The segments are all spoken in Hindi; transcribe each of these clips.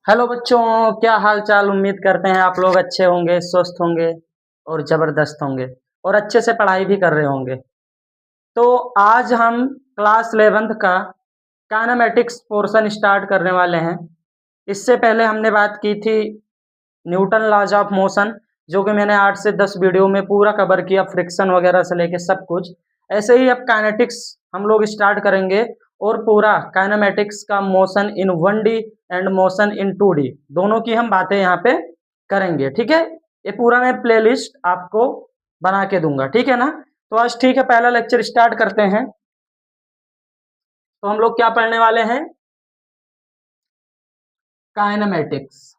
हेलो बच्चों, क्या हाल चाल। उम्मीद करते हैं आप लोग अच्छे होंगे, स्वस्थ होंगे और जबरदस्त होंगे और अच्छे से पढ़ाई भी कर रहे होंगे। तो आज हम क्लास 11th का काइनेमेटिक्स पोर्शन स्टार्ट करने वाले हैं। इससे पहले हमने बात की थी न्यूटन लॉज ऑफ मोशन, जो कि मैंने 8 से 10 वीडियो में पूरा कवर किया, फ्रिक्शन वगैरह से लेके सब कुछ। ऐसे ही अब काइनेटिक्स हम लोग स्टार्ट करेंगे और पूरा काइनेमेटिक्स का motion in 1D and motion in 2D दोनों की हम बातें यहाँ पे करेंगे। ठीक है, ये पूरा मैं प्लेलिस्ट आपको बना के दूंगा, ठीक है ना। तो आज ठीक है, पहला लेक्चर स्टार्ट करते हैं। तो हम लोग क्या पढ़ने वाले हैं? काइनेमेटिक्स।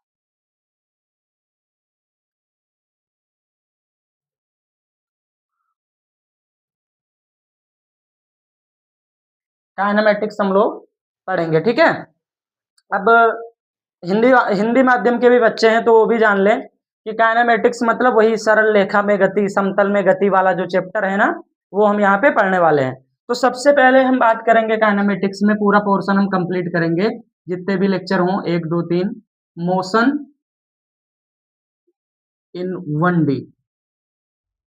काइनेमेटिक्स हम लोग पढ़ेंगे, ठीक है। अब हिंदी हिंदी माध्यम के भी बच्चे हैं तो वो भी जान लें कि काइनेमेटिक्स मतलब वही सरल रेखा में गति, समतल में गति वाला जो चैप्टर है ना, वो हम यहाँ पे पढ़ने वाले हैं। तो सबसे पहले हम बात करेंगे काइनेमेटिक्स में, पूरा पोर्शन हम कंप्लीट करेंगे जितने भी लेक्चर हों, 1 2 3। Motion in 1D,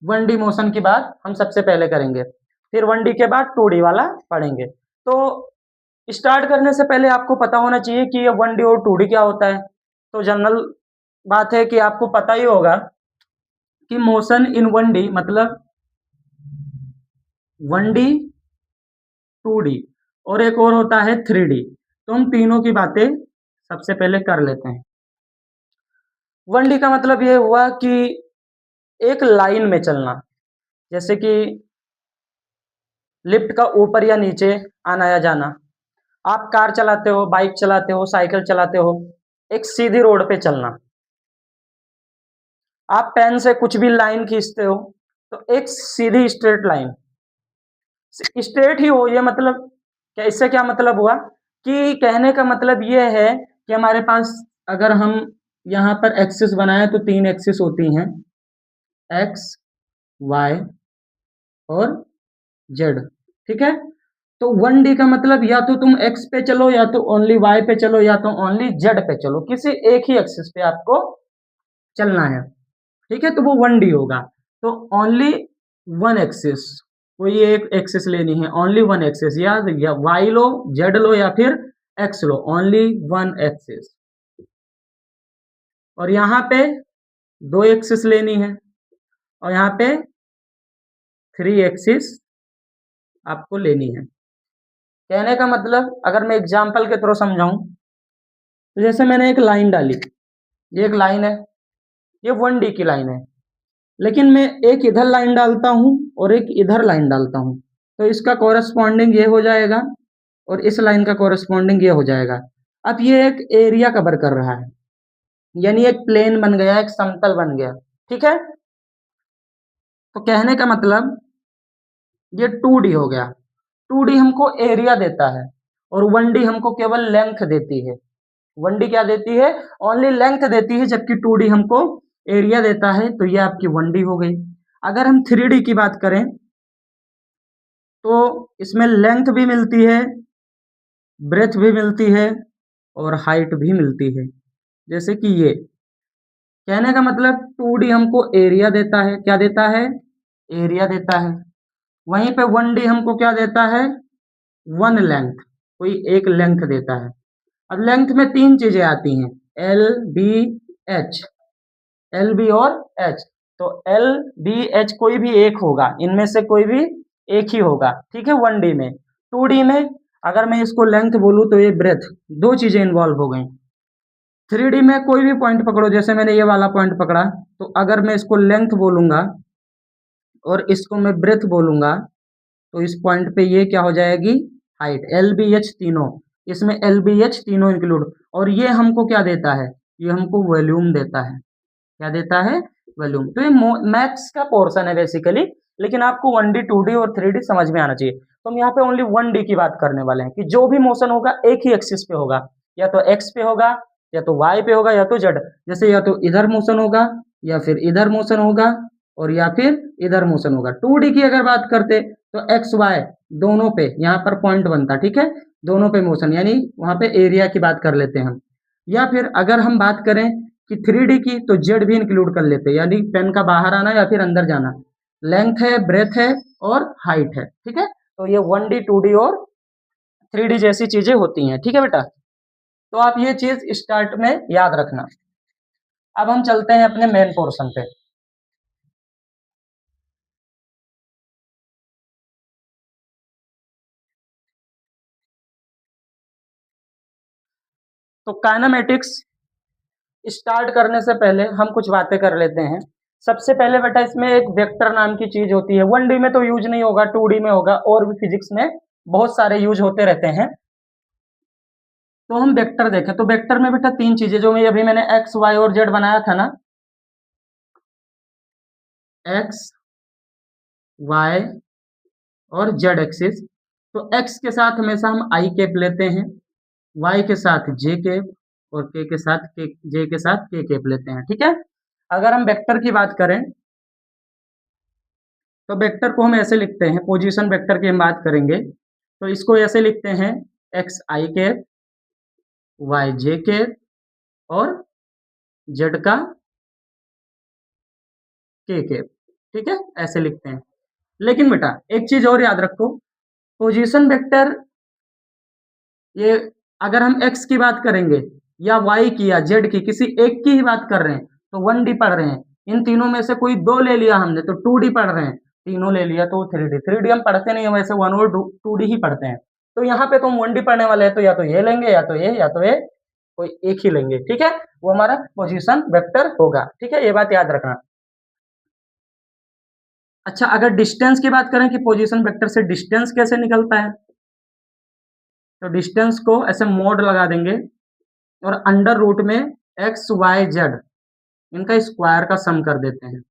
1D motion की बात हम सबसे पहले करेंगे, फिर 1D के बाद 2D वाला पढ़ेंगे। तो स्टार्ट करने से पहले आपको पता होना चाहिए कि ये 1D और 2D क्या होता है। तो जनरल बात है कि आपको पता ही होगा कि मोशन इन 1D मतलब 1D 2D और एक और होता है 3D। तो हम तीनों की बातें सबसे पहले कर लेते हैं। 1D का मतलब ये हुआ कि एक लाइन में चलना, जैसे कि लिफ्ट का ऊपर या नीचे आना या जाना। आप कार चलाते हो, बाइक चलाते हो, साइकिल चलाते हो, एक सीधी रोड पे चलना। आप पेन से कुछ भी लाइन खींचते हो तो एक सीधी स्ट्रेट लाइन, स्ट्रेट ही हो, ये मतलब क्या, इससे क्या मतलब हुआ कि कहने का मतलब ये है कि हमारे पास अगर हम यहाँ पर एक्सिस बनाए तो 3 एक्सिस होती हैं, एक्स, वाई और जेड, ठीक है। तो 1D का मतलब या तो तुम एक्स पे चलो, या तो ओनली वाई पे चलो, या तो ओनली जेड पे चलो, किसी एक ही एक्सिस पे आपको चलना है, ठीक है। तो वो 1D होगा। तो ओनली वन एक्सिस, कोई एक एक्सिस लेनी है, ओनली वन एक्सिस, या वाई लो, जेड लो या फिर एक्स लो, ओनली वन एक्सिस। और यहाँ पे 2 एक्सिस लेनी है और यहाँ पे 3 एक्सिस आपको लेनी है। कहने का मतलब अगर मैं एग्जाम्पल के थ्रू समझाऊं तो जैसे मैंने एक लाइन डाली, ये एक लाइन है, ये 1D की लाइन है, लेकिन मैं एक इधर लाइन डालता हूं और एक इधर लाइन डालता हूं, तो इसका कॉरेस्पॉन्डिंग ये हो जाएगा और इस लाइन का कॉरेस्पॉन्डिंग ये हो जाएगा। अब ये एक एरिया कवर कर रहा है, यानी एक प्लेन बन गया, एक समतल बन गया, ठीक है। तो कहने का मतलब ये 2D हो गया। 2D हमको एरिया देता है और 1D हमको केवल लेंथ देती है। 1D क्या देती है? ओनली लेंथ देती है, जबकि 2D हमको एरिया देता है। तो ये आपकी 1D हो गई। अगर हम 3D की बात करें तो इसमें लेंथ भी मिलती है, ब्रेथ भी मिलती है और हाइट भी मिलती है। जैसे कि ये कहने का मतलब 2D हमको एरिया देता है, क्या देता है? एरिया देता है। वहीं पे 1D हमको क्या देता है? वन लेंथ, कोई एक लेंथ देता है। अब लेंथ में 3 चीजें आती हैं, L, B, H, L, B और एच। तो एल, बी, एच कोई भी एक होगा, इनमें से कोई भी एक ही होगा, ठीक है, 1D में। 2D में अगर मैं इसको लेंथ बोलूं तो ये ब्रेथ, 2 चीजें इन्वॉल्व हो गई। 3D में कोई भी पॉइंट पकड़ो, जैसे मैंने ये वाला पॉइंट पकड़ा, तो अगर मैं इसको लेंथ बोलूंगा और इसको मैं ब्रेथ बोलूंगा तो इस पॉइंट पे ये क्या हो जाएगी? हाइट। एल, बी, एच तीनों, इसमें एल, बी, एच तीनों इंक्लूड। और ये हमको क्या देता है? ये हमको वॉल्यूम देता है। क्या देता है? वॉल्यूम। तो ये मैथ्स का पोर्शन है बेसिकली, लेकिन आपको 1D 2D और 3D समझ में आना चाहिए। तो हम यहाँ पे ओनली 1D की बात करने वाले हैं कि जो भी मोशन होगा एक ही एक्सिस पे होगा, या तो एक्स पे होगा, या तो वाई पे होगा, या तो जेड। जैसे या तो इधर मोशन होगा, या फिर इधर मोशन होगा, और या फिर इधर मोशन होगा। 2D की अगर बात करते तो एक्स वाई दोनों पे यहाँ पर पॉइंट बनता, ठीक है, दोनों पे मोशन, यानी वहां पे एरिया की बात कर लेते हैं हम। या फिर अगर हम बात करें कि 3D की, तो जेड भी इंक्लूड कर लेते हैं, यानी पेन का बाहर आना या फिर अंदर जाना, लेंथ है, ब्रेथ है और हाइट है, ठीक है। तो ये 1D 2D और 3D जैसी चीजें होती हैं, ठीक है बेटा। तो आप ये चीज स्टार्ट में याद रखना। अब हम चलते हैं अपने मेन पोर्शन पे। तो काइनेमेटिक्स स्टार्ट करने से पहले हम कुछ बातें कर लेते हैं। सबसे पहले बेटा इसमें एक वेक्टर नाम की चीज होती है। 1D में तो यूज नहीं होगा, 2D में होगा, और भी फिजिक्स में बहुत सारे यूज होते रहते हैं। तो हम वेक्टर देखें तो वेक्टर में बेटा तीन चीजें, जो मैं अभी मैंने एक्स वाई और जेड बनाया था ना, एक्स वाई और जेड एक्सिस। तो एक्स के साथ हमेशा हम आई कैप लेते हैं, वाई के साथ जे कैप और के साथ के, जे के साथ के कैप लेते हैं, ठीक है। अगर हम वेक्टर की बात करें तो वेक्टर को हम ऐसे लिखते हैं, पोजीशन वेक्टर की हम बात करेंगे तो इसको ऐसे लिखते हैं, एक्स आई कैप, वाई जे कैप और जेड का के कैप, ठीक है, ऐसे लिखते हैं। लेकिन बेटा एक चीज और याद रखो, पोजीशन वेक्टर ये अगर हम एक्स की बात करेंगे या वाई की या जेड की, किसी एक की ही बात कर रहे हैं तो 1D पढ़ रहे हैं। इन तीनों में से कोई दो ले लिया हमने तो 2D पढ़ रहे हैं, तीनों ले लिया तो 3D। 3D हम पढ़ते नहीं है वैसे, 1 और 2D ही पढ़ते हैं। तो यहाँ पे तो हम 1D पढ़ने वाले हैं, तो या तो ये लेंगे या तो ये या तो ये, कोई एक ही लेंगे, ठीक है। वो हमारा पोजीशन वेक्टर होगा, ठीक है, ये बात याद रखना। अच्छा, अगर डिस्टेंस की बात करें कि पोजीशन वेक्टर से डिस्टेंस कैसे निकलता है, तो डिस्टेंस को ऐसे मोड लगा देंगे और अंडर रूट में एक्स वाई जेड इनका स्क्वायर का सम कर देते हैं,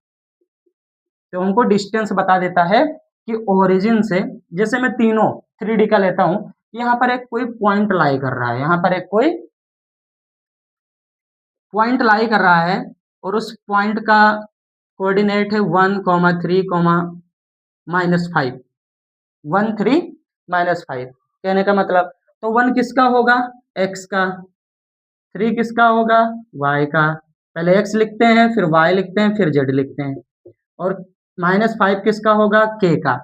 तो हमको डिस्टेंस बता देता है कि ओरिजिन से, जैसे मैं तीनों 3D का लेता हूं, यहाँ पर एक कोई पॉइंट लाई कर रहा है, यहाँ पर एक कोई पॉइंट लाई कर रहा है और उस पॉइंट का कोऑर्डिनेट है 1,3,-5, 1,3 - 5। कहने का मतलब, तो 1 किसका होगा, x का, 3 किसका होगा, y का। पहले x लिखते हैं, फिर y लिखते हैं, फिर z लिखते हैं, और -5 किसका होगा, k का।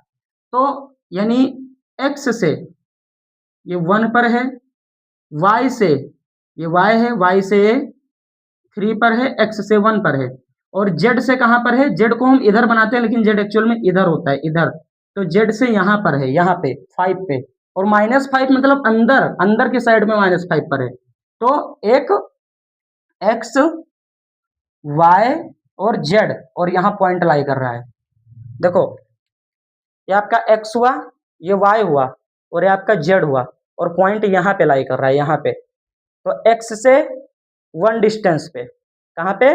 तो यानी x से ये 1 पर है, y से ये y है, y से ये 3 पर है, x से 1 पर है, और z से कहां पर है, z को हम इधर बनाते हैं लेकिन z एक्चुअल में इधर होता है, इधर। तो z से यहां पर है, यहाँ पे 5 पे, और -5 मतलब अंदर, अंदर की साइड में -5 पर है। तो एक x y और z और यहाँ पॉइंट लाई कर रहा है। देखो, ये आपका x हुआ, ये y हुआ, और ये आपका z हुआ, और पॉइंट यहाँ पे लाई कर रहा है, यहाँ पे। तो x से 1 डिस्टेंस पे, कहाँ पे,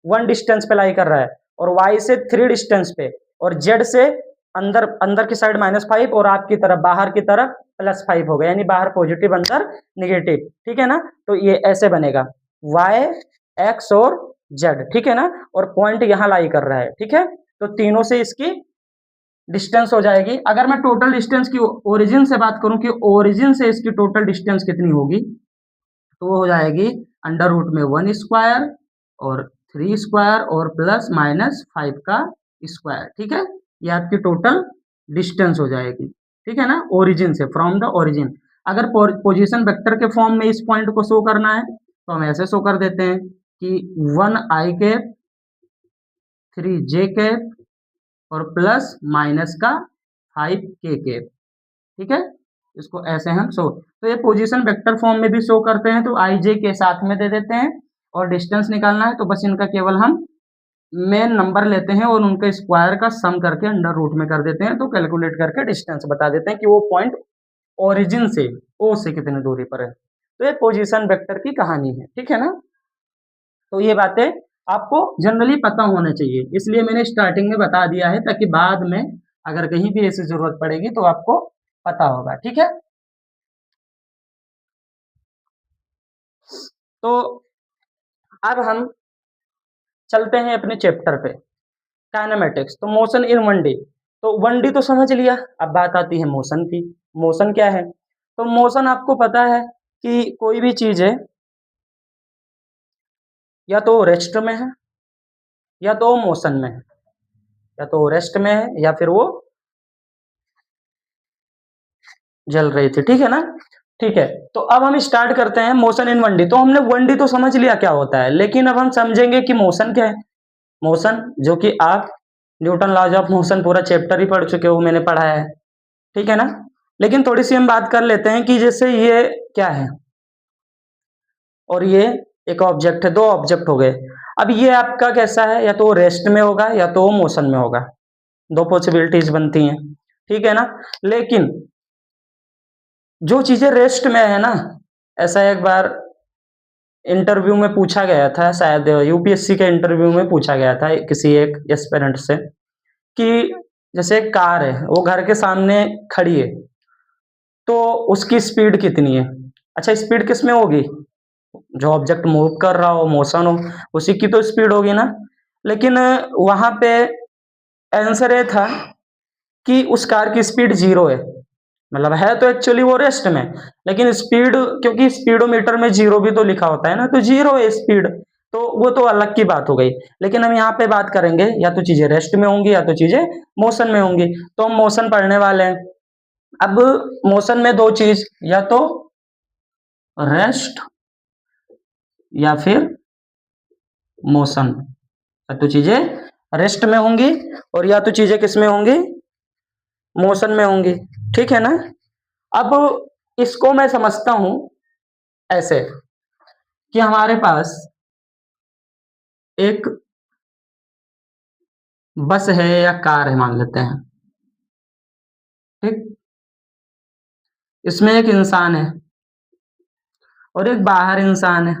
1 डिस्टेंस पे लाई कर रहा है, और y से 3 डिस्टेंस पे, और z से अंदर, अंदर की साइड -5 और आपकी तरफ, बाहर की तरफ +5 होगा, यानी बाहर पॉजिटिव अंदर निगेटिव, ठीक है ना। तो ये ऐसे बनेगा y x और z, ठीक है ना, और पॉइंट यहाँ लाई कर रहा है, ठीक है। तो तीनों से इसकी डिस्टेंस हो जाएगी। अगर मैं टोटल डिस्टेंस की ओरिजिन से बात करूं कि ओरिजिन से इसकी टोटल डिस्टेंस कितनी होगी, तो वो हो जाएगी अंडर रूट में 1 स्क्वायर और 3 स्क्वायर और प्लस -5 का स्क्वायर, ठीक है। ये आपकी टोटल डिस्टेंस हो जाएगी, ठीक है ना, ओरिजिन से, फ्रॉम द ओरिजिन। अगर पोजीशन वेक्टर के फॉर्म में इस पॉइंट को शो करना है तो हम ऐसे शो कर देते हैं कि 1 आई कैप, 3 जे कैप और प्लस माइनस का 5 के कैप, ठीक है। इसको ऐसे हम शो, तो ये पोजीशन वेक्टर फॉर्म में भी शो करते हैं, तो आई जे के साथ में दे देते हैं, और डिस्टेंस निकालना है तो बस इनका केवल हम मेन नंबर लेते हैं और उनके स्क्वायर का सम करके अंडर रूट में कर देते हैं, तो कैलकुलेट करके डिस्टेंस बता देते हैं कि वो पॉइंट ओरिजिन से, ओ से कितनी दूरी पर है। तो ये पोजीशन वेक्टर की कहानी है, ठीक है ना। तो ये बातें आपको जनरली पता होना चाहिए, इसलिए मैंने स्टार्टिंग में बता दिया है, ताकि बाद में अगर कहीं भी ऐसी जरूरत पड़ेगी तो आपको पता होगा, ठीक है। तो अब हम चलते हैं अपने चैप्टर पे, काइनेमेटिक्स। तो मोशन इन 1D, तो 1D तो समझ लिया, अब बात आती है मोशन की। मोशन क्या है, तो मोशन आपको पता है कि कोई भी चीज है या तो रेस्ट में है या तो मोशन में है, या तो रेस्ट में है या फिर वो जल रही थी। ठीक है ना, ठीक है। तो अब हम स्टार्ट करते हैं मोशन इन 1D। तो हमने 1D तो समझ लिया क्या होता है, लेकिन अब हम समझेंगे कि मोशन क्या है। मोशन, जो कि आप न्यूटन लॉज ऑफ मोशन पूरा चैप्टर ही पढ़ चुके हो, मैंने पढ़ाया है। ठीक है ना, लेकिन थोड़ी सी हम बात कर लेते हैं कि जैसे ये क्या है और ये एक ऑब्जेक्ट है, दो ऑब्जेक्ट हो गए। अब ये आपका कैसा है, या तो रेस्ट में होगा या तो मोशन में होगा, दो पॉसिबिलिटीज बनती हैं। ठीक है ना, लेकिन जो चीजें रेस्ट में है ना, ऐसा एक बार इंटरव्यू में पूछा गया था, शायद यूपीएससी के इंटरव्यू में पूछा गया था किसी एक एस्पिरेंट से, कि जैसे एक कार है, वो घर के सामने खड़ी है, तो उसकी स्पीड कितनी है। अच्छा, स्पीड किस में होगी, जो ऑब्जेक्ट मूव कर रहा हो, मोशन हो, उसी की तो स्पीड होगी ना। लेकिन वहां पे आंसर ये था कि उस कार की स्पीड 0 है। मतलब है तो एक्चुअली वो रेस्ट में, लेकिन स्पीड, क्योंकि स्पीडोमीटर में 0 भी तो लिखा होता है ना, तो 0 है स्पीड, तो वो तो अलग की बात हो गई। लेकिन हम यहाँ पे बात करेंगे या तो चीजें रेस्ट में होंगी या तो चीजें मोशन में होंगी, तो हम मोशन पढ़ने वाले हैं। अब मोशन में दो चीज, या तो रेस्ट या फिर मोशन, या तो चीजें रेस्ट में होंगी और या तो चीजें किस में होंगी, मोशन में होंगी। ठीक है ना। अब इसको मैं समझता हूं ऐसे कि हमारे पास एक बस है या कार है मान लेते हैं। ठीक, इसमें एक इंसान है और एक बाहर इंसान है,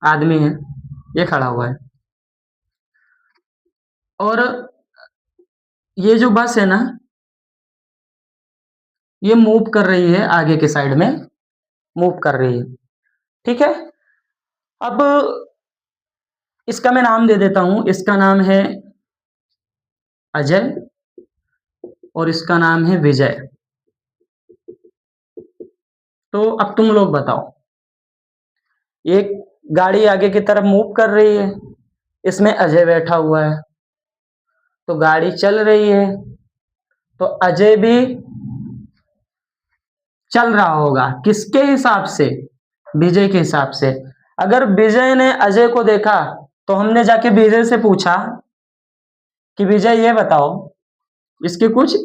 आदमी है, ये खड़ा हुआ है। और ये जो बस है ना, ये मूव कर रही है, आगे के साइड में मूव कर रही है। ठीक है, अब इसका मैं नाम दे देता हूं, इसका नाम है अजय और इसका नाम है विजय। तो अब तुम लोग बताओ, एक गाड़ी आगे की तरफ मूव कर रही है, इसमें अजय बैठा हुआ है, तो गाड़ी चल रही है, तो अजय भी चल रहा होगा किसके हिसाब से, विजय के हिसाब से। अगर विजय ने अजय को देखा तो हमने जाके विजय से पूछा कि विजय ये बताओ, इसकी कुछ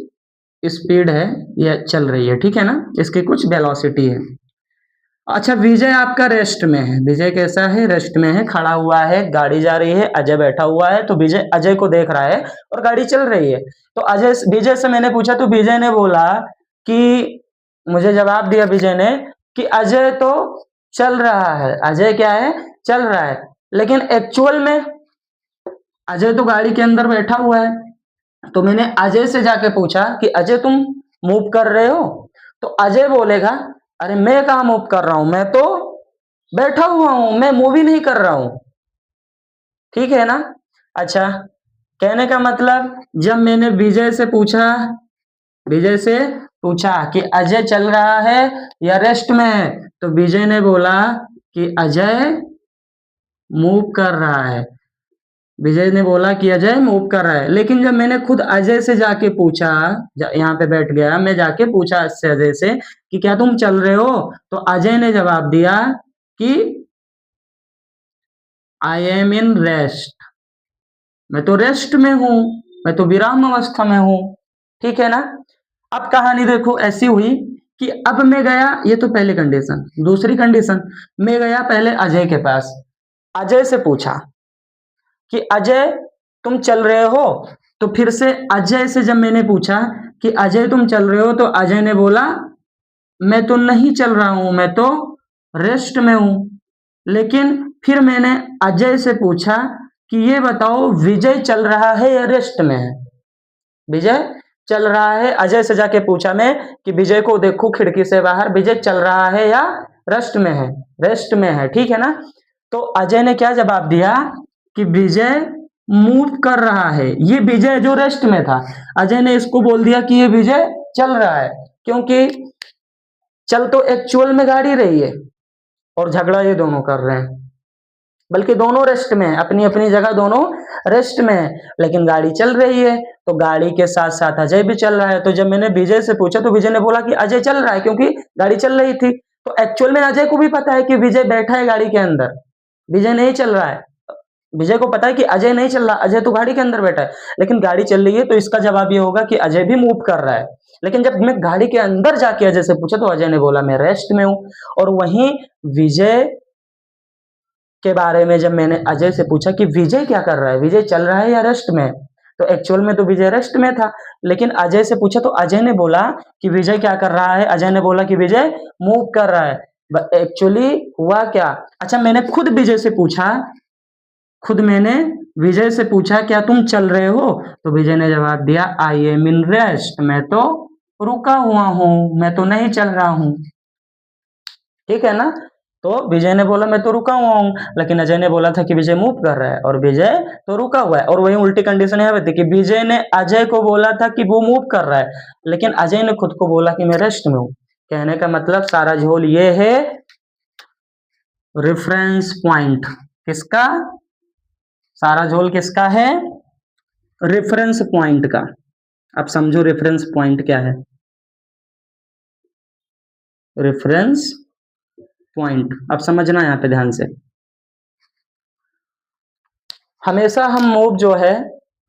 स्पीड है, ये चल रही है, ठीक है ना, इसकी कुछ वेलोसिटी है। अच्छा, विजय आपका रेस्ट में है, विजय कैसा है, रेस्ट में है, खड़ा हुआ है, गाड़ी जा रही है, अजय बैठा हुआ है, तो विजय अजय को देख रहा है और गाड़ी चल रही है। तो अजय, विजय से मैंने पूछा तो विजय ने बोला कि, मुझे जवाब दिया विजय ने कि अजय तो चल रहा है, अजय क्या है, चल रहा है। लेकिन एक्चुअल में अजय तो गाड़ी के अंदर बैठा हुआ है। तो मैंने अजय से जाके पूछा कि अजय तुम मूव कर रहे हो, तो अजय बोलेगा अरे मैं कहाँ मूव कर रहा हूं, मैं तो बैठा हुआ हूं, मैं मूव ही नहीं कर रहा हूं। ठीक है ना। अच्छा, कहने का मतलब जब मैंने विजय से पूछा कि अजय चल रहा है या रेस्ट में है, तो विजय ने बोला कि अजय मूव कर रहा है, विजय ने बोला कि अजय मूव कर रहा है। लेकिन जब मैंने खुद अजय से जाके पूछा, यहाँ पे बैठ गया, मैं जाके पूछा इससे, अजय से कि क्या तुम चल रहे हो, तो अजय ने जवाब दिया कि आई एम इन रेस्ट, मैं तो रेस्ट में हूं, मैं तो विराम अवस्था में हूं। ठीक है ना। अब कहानी देखो ऐसी हुई कि अब मैं गया, ये तो पहली कंडीशन। दूसरी कंडीशन, मैं गया पहले अजय के पास, अजय से पूछा कि अजय तुम चल रहे हो, तो फिर से अजय से जब मैंने पूछा कि अजय तुम चल रहे हो, तो अजय ने बोला मैं तो नहीं चल रहा हूं, मैं तो रेस्ट में हूं। लेकिन फिर मैंने अजय से पूछा कि ये बताओ विजय चल रहा है या रेस्ट में है, विजय चल रहा है। अजय से जाके पूछा मैं कि विजय को देखो खिड़की से बाहर, विजय चल रहा है या रेस्ट में है, रेस्ट में है। ठीक है ना। तो अजय ने क्या जवाब दिया कि विजय मूव कर रहा है। ये विजय जो रेस्ट में था, अजय ने इसको बोल दिया कि ये विजय चल रहा है, क्योंकि चल तो एक्चुअल में गाड़ी रही है और झगड़ा ये दोनों कर रहे हैं, बल्कि दोनों रेस्ट में है, अपनी अपनी जगह दोनों रेस्ट में है, लेकिन गाड़ी चल रही है। तो गाड़ी के साथ साथ अजय भी चल रहा है। तो जब मैंने विजय से पूछा तो विजय ने बोला कि अजय चल रहा है, क्योंकि गाड़ी चल रही थी। तो एक्चुअल में अजय को भी पता है कि विजय बैठा है गाड़ी के अंदर, विजय नहीं चल रहा है। विजय को पता है कि अजय नहीं चल रहा, अजय तो गाड़ी के अंदर बैठा है, लेकिन गाड़ी चल रही है। तो इसका जवाब ये होगा कि अजय भी मूव कर रहा है। लेकिन जब मैं गाड़ी के अंदर जाके अजय से पूछा तो अजय ने बोला मैं रेस्ट में हूं। और वहीं विजय के बारे में जब मैंने अजय से पूछा कि विजय क्या कर रहा है, विजय चल रहा है या रेस्ट में, तो एक्चुअल में तो विजय रेस्ट में था। लेकिन अजय से पूछा तो अजय ने बोला कि विजय क्या कर रहा है, अजय ने बोला कि विजय मूव कर रहा है। एक्चुअली हुआ क्या, अच्छा मैंने खुद विजय से पूछा, खुद मैंने विजय से पूछा क्या तुम चल रहे हो, तो विजय ने जवाब दिया आई एम इन रेस्ट, मैं तो रुका हुआ हूं, मैं तो नहीं चल रहा हूं। ठीक है ना। तो विजय ने बोला मैं तो रुका हुआ हूं, लेकिन अजय ने बोला था कि विजय मूव कर रहा है और विजय तो रुका हुआ है। और वही उल्टी कंडीशन यहाँ पे थी कि विजय ने अजय को बोला था कि वो मूव कर रहा है, लेकिन अजय ने खुद को बोला कि मैं रेस्ट में हूं। कहने का मतलब सारा झोल ये है रेफरेंस पॉइंट किसका, सारा झोल किसका है, रेफरेंस पॉइंट का। अब समझो रेफरेंस पॉइंट क्या है। रेफरेंस पॉइंट अब समझना यहां पे ध्यान से, हमेशा हम मूव जो है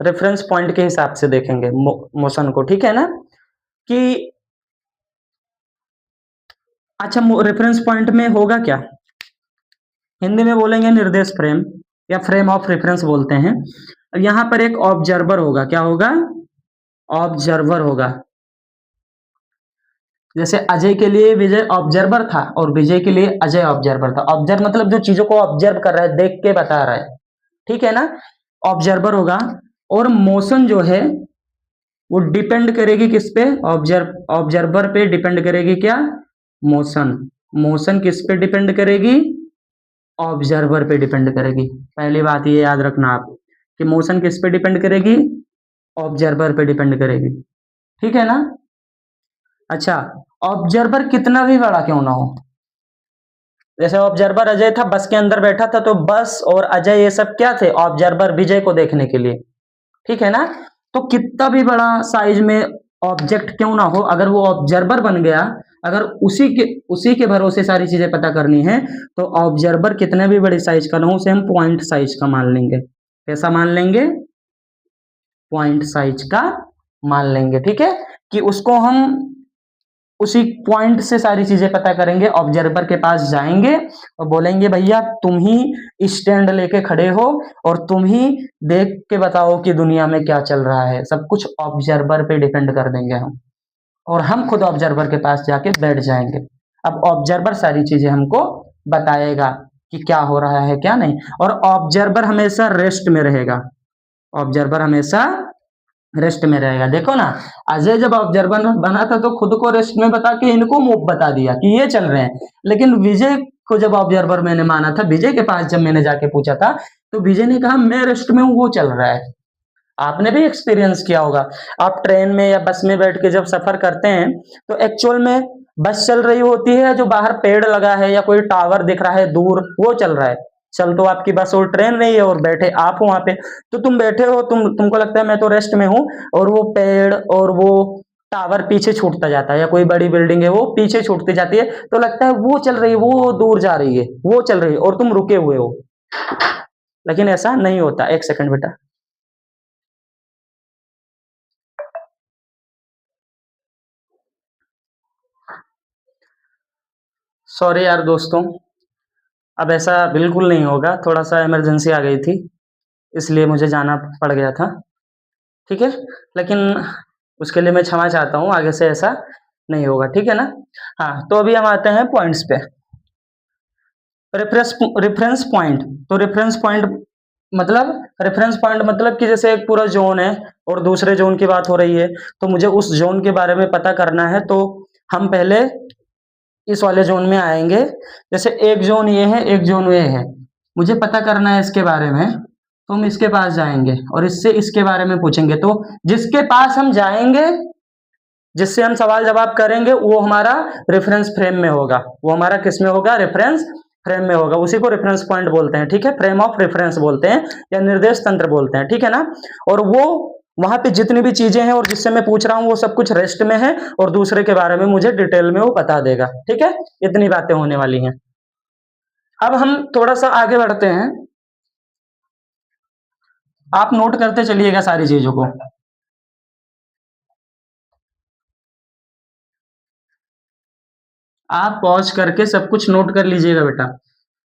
रेफरेंस पॉइंट के हिसाब से देखेंगे मोशन को, ठीक है ना। कि अच्छा रेफरेंस पॉइंट में होगा क्या, हिंदी में बोलेंगे निर्देश फ्रेम या फ्रेम ऑफ रेफरेंस बोलते हैं। यहां पर एक ऑब्जर्वर होगा, क्या होगा, ऑब्जर्वर होगा। जैसे अजय के लिए विजय ऑब्जर्वर था और विजय के लिए अजय ऑब्जर्वर था। ऑब्जर्व मतलब जो चीजों को ऑब्जर्व कर रहा है, देख के बता रहा है, ठीक है ना। ऑब्जर्वर होगा और मोशन जो है वो डिपेंड करेगी किस पे, ऑब्जर्वर पे डिपेंड करेगी क्या, मोशन। मोशन किस पे डिपेंड करेगी, ऑब्जर्वर पे डिपेंड करेगी। पहली बात ये याद रखना आप कि मोशन किस पे डिपेंड करेगी, ऑब्जर्वर पे डिपेंड करेगी, ठीक है ना। अच्छा ऑब्जर्वर कितना भी बड़ा क्यों ना हो, जैसे ऑब्जर्वर अजय था, बस के अंदर बैठा था, तो बस और अजय ये सब क्या थे, ऑब्जर्वर विजय को देखने के लिए, ठीक है ना। तो कितना भी बड़ा साइज में ऑब्जेक्ट क्यों ना हो, अगर वो ऑब्जर्वर बन गया, अगर उसी के भरोसे सारी चीजें पता करनी है, तो ऑब्जर्वर कितने भी बड़े साइज का ना हो उसे हम पॉइंट साइज का मान लेंगे। कैसा मान लेंगे, पॉइंट साइज का मान लेंगे, ठीक है। कि उसको हम उसी पॉइंट से सारी चीजें पता करेंगे, ऑब्जर्वर के पास जाएंगे और बोलेंगे भैया तुम ही स्टैंड लेके खड़े हो और तुम ही देख के बताओ कि दुनिया में क्या चल रहा है। सब कुछ ऑब्जर्वर पे डिपेंड कर देंगे हम, और हम खुद ऑब्जर्वर के पास जाके बैठ जाएंगे। अब ऑब्जर्वर सारी चीजें हमको बताएगा कि क्या हो रहा है क्या नहीं, और ऑब्जर्वर हमेशा रेस्ट में रहेगा, ऑब्जर्वर हमेशा रेस्ट में रहेगा। देखो ना अजय जब ऑब्जर्वर बना था तो खुद को रेस्ट में बता के इनको मूव बता दिया कि ये चल रहे हैं, लेकिन विजय को जब ऑब्जर्वर मैंने माना था, विजय के पास जब मैंने जाके पूछा था तो विजय ने कहा मैं रेस्ट में हूं, वो चल रहा है। आपने भी एक्सपीरियंस किया होगा, आप ट्रेन में या बस में बैठ के जब सफर करते हैं तो एक्चुअल में बस चल रही होती है, जो बाहर पेड़ लगा है या कोई टावर दिख रहा है दूर वो चल रहा है। चल तो आपकी बस और ट्रेन रही है और बैठे आप वहां पे, तो तुम बैठे हो, तुमको लगता है मैं तो रेस्ट में हूं, और वो पेड़ और वो टावर पीछे छूटता जाता है, या कोई बड़ी बिल्डिंग है वो पीछे छूटती जाती है, तो लगता है वो चल रही है, वो दूर जा रही है, वो चल रही है और तुम रुके हुए हो। लेकिन ऐसा नहीं होता। एक सेकंड बेटा, सॉरी यार दोस्तों, अब ऐसा बिल्कुल नहीं होगा, थोड़ा सा इमरजेंसी आ गई थी इसलिए मुझे जाना पड़ गया था, ठीक है। लेकिन उसके लिए मैं क्षमा चाहता हूँ, आगे से ऐसा नहीं होगा, ठीक है ना। हाँ तो अभी हम आते हैं पॉइंट्स पे। रेफरेंस पॉइंट, तो रेफरेंस पॉइंट मतलब कि जैसे एक पूरा जोन है और दूसरे जोन की बात हो रही है, तो मुझे उस जोन के बारे में पता करना है, तो हम पहले इस वाले जोन में आएंगे। जैसे एक जोन ये है, एक जोन ये है, मुझे पता करना है इसके बारे में, तो हम इसके पास जाएंगे और इससे इसके बारे में पूछेंगे। तो जिसके पास हम जाएंगे, जिससे हम सवाल जवाब करेंगे, वो हमारा रेफरेंस फ्रेम में होगा, वो हमारा किस में होगा, रेफरेंस फ्रेम में होगा, उसी को रेफरेंस पॉइंट बोलते हैं, ठीक है, फ्रेम ऑफ रेफरेंस बोलते हैं या निर्देश तंत्र बोलते हैं, ठीक है ना। और वो वहां पे जितनी भी चीजें हैं और जिससे मैं पूछ रहा हूं वो सब कुछ रेस्ट में है और दूसरे के बारे में मुझे डिटेल में वो बता देगा, ठीक है। इतनी बातें होने वाली हैं। अब हम थोड़ा सा आगे बढ़ते हैं, आप नोट करते चलिएगा सारी चीजों को। आप पॉज करके सब कुछ नोट कर लीजिएगा बेटा।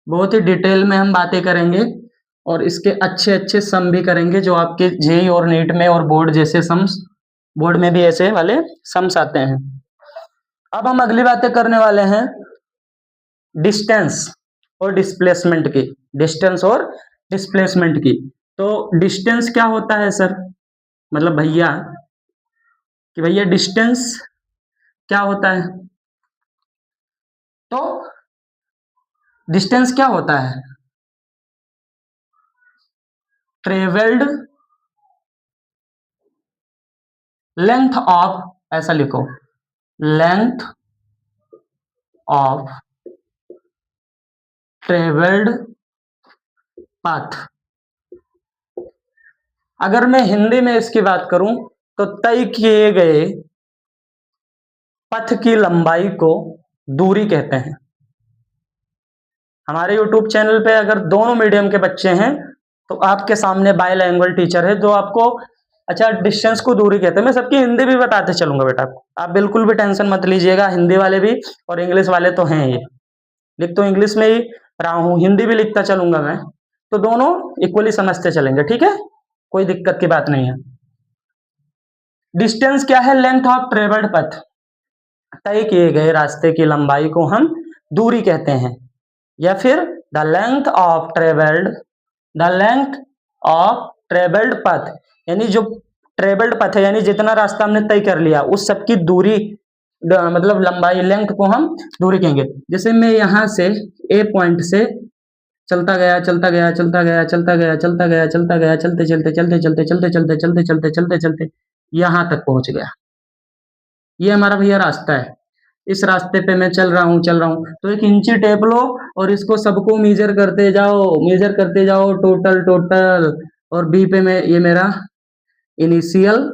बहुत ही डिटेल में हम बातें करेंगे और इसके अच्छे अच्छे सम भी करेंगे जो आपके जेई और नीट में और बोर्ड जैसे सम्स, बोर्ड में भी ऐसे वाले सम्स आते हैं। अब हम अगली बातें करने वाले हैं डिस्टेंस और डिस्प्लेसमेंट की, डिस्टेंस और डिस्प्लेसमेंट की। तो डिस्टेंस क्या होता है सर, मतलब भैया कि भैया डिस्टेंस क्या होता है। तो डिस्टेंस क्या होता है, ट्रेवल्ड लेंथ ऑफ, ऐसा लिखो, लेंथ ऑफ ट्रेवल्ड पाथ। अगर मैं हिंदी में इसकी बात करूं तो तय किए गए पथ की लंबाई को दूरी कहते हैं। हमारे YouTube चैनल पे अगर दोनों मीडियम के बच्चे हैं तो आपके सामने बाइलैंग्वेज टीचर है जो आपको, अच्छा डिस्टेंस को दूरी कहते हैं, मैं सबकी हिंदी भी बताते चलूंगा बेटा आपको, आप बिल्कुल भी टेंशन मत लीजिएगा, हिंदी वाले भी और इंग्लिश वाले तो हैं ही, लिख तो इंग्लिश में ही रहा हूं, हिंदी भी लिखता चलूंगा मैं, तो दोनों इक्वली समझते चलेंगे, ठीक है, कोई दिक्कत की बात नहीं है। डिस्टेंस क्या है, लेंथ ऑफ ट्रेवल्ड पथ, तय किए गए रास्ते की लंबाई को हम दूरी कहते हैं, या फिर the length of travelled, the length of travelled पथ, यानी जो ट्रेवल्ड पथ है यानी जितना रास्ता हमने तय कर लिया उस सब की दूरी, मतलब लंबाई, लेंथ को हम दूरी कहेंगे। जैसे मैं यहां से ए पॉइंट से चलता गया चलता गया चलता गया चलता गया चलता गया चलता गया, चलते चलते चलते चलते चलते चलते चलते चलते चलते चलते यहां तक पहुंच गया, ये हमारा भैया रास्ता है, इस रास्ते पे मैं चल रहा हूँ, तो एक इंची टेप लो और इसको सबको मेजर करते जाओ टोटल टोटल, और बी पे मैं, ये मेरा इनिशियल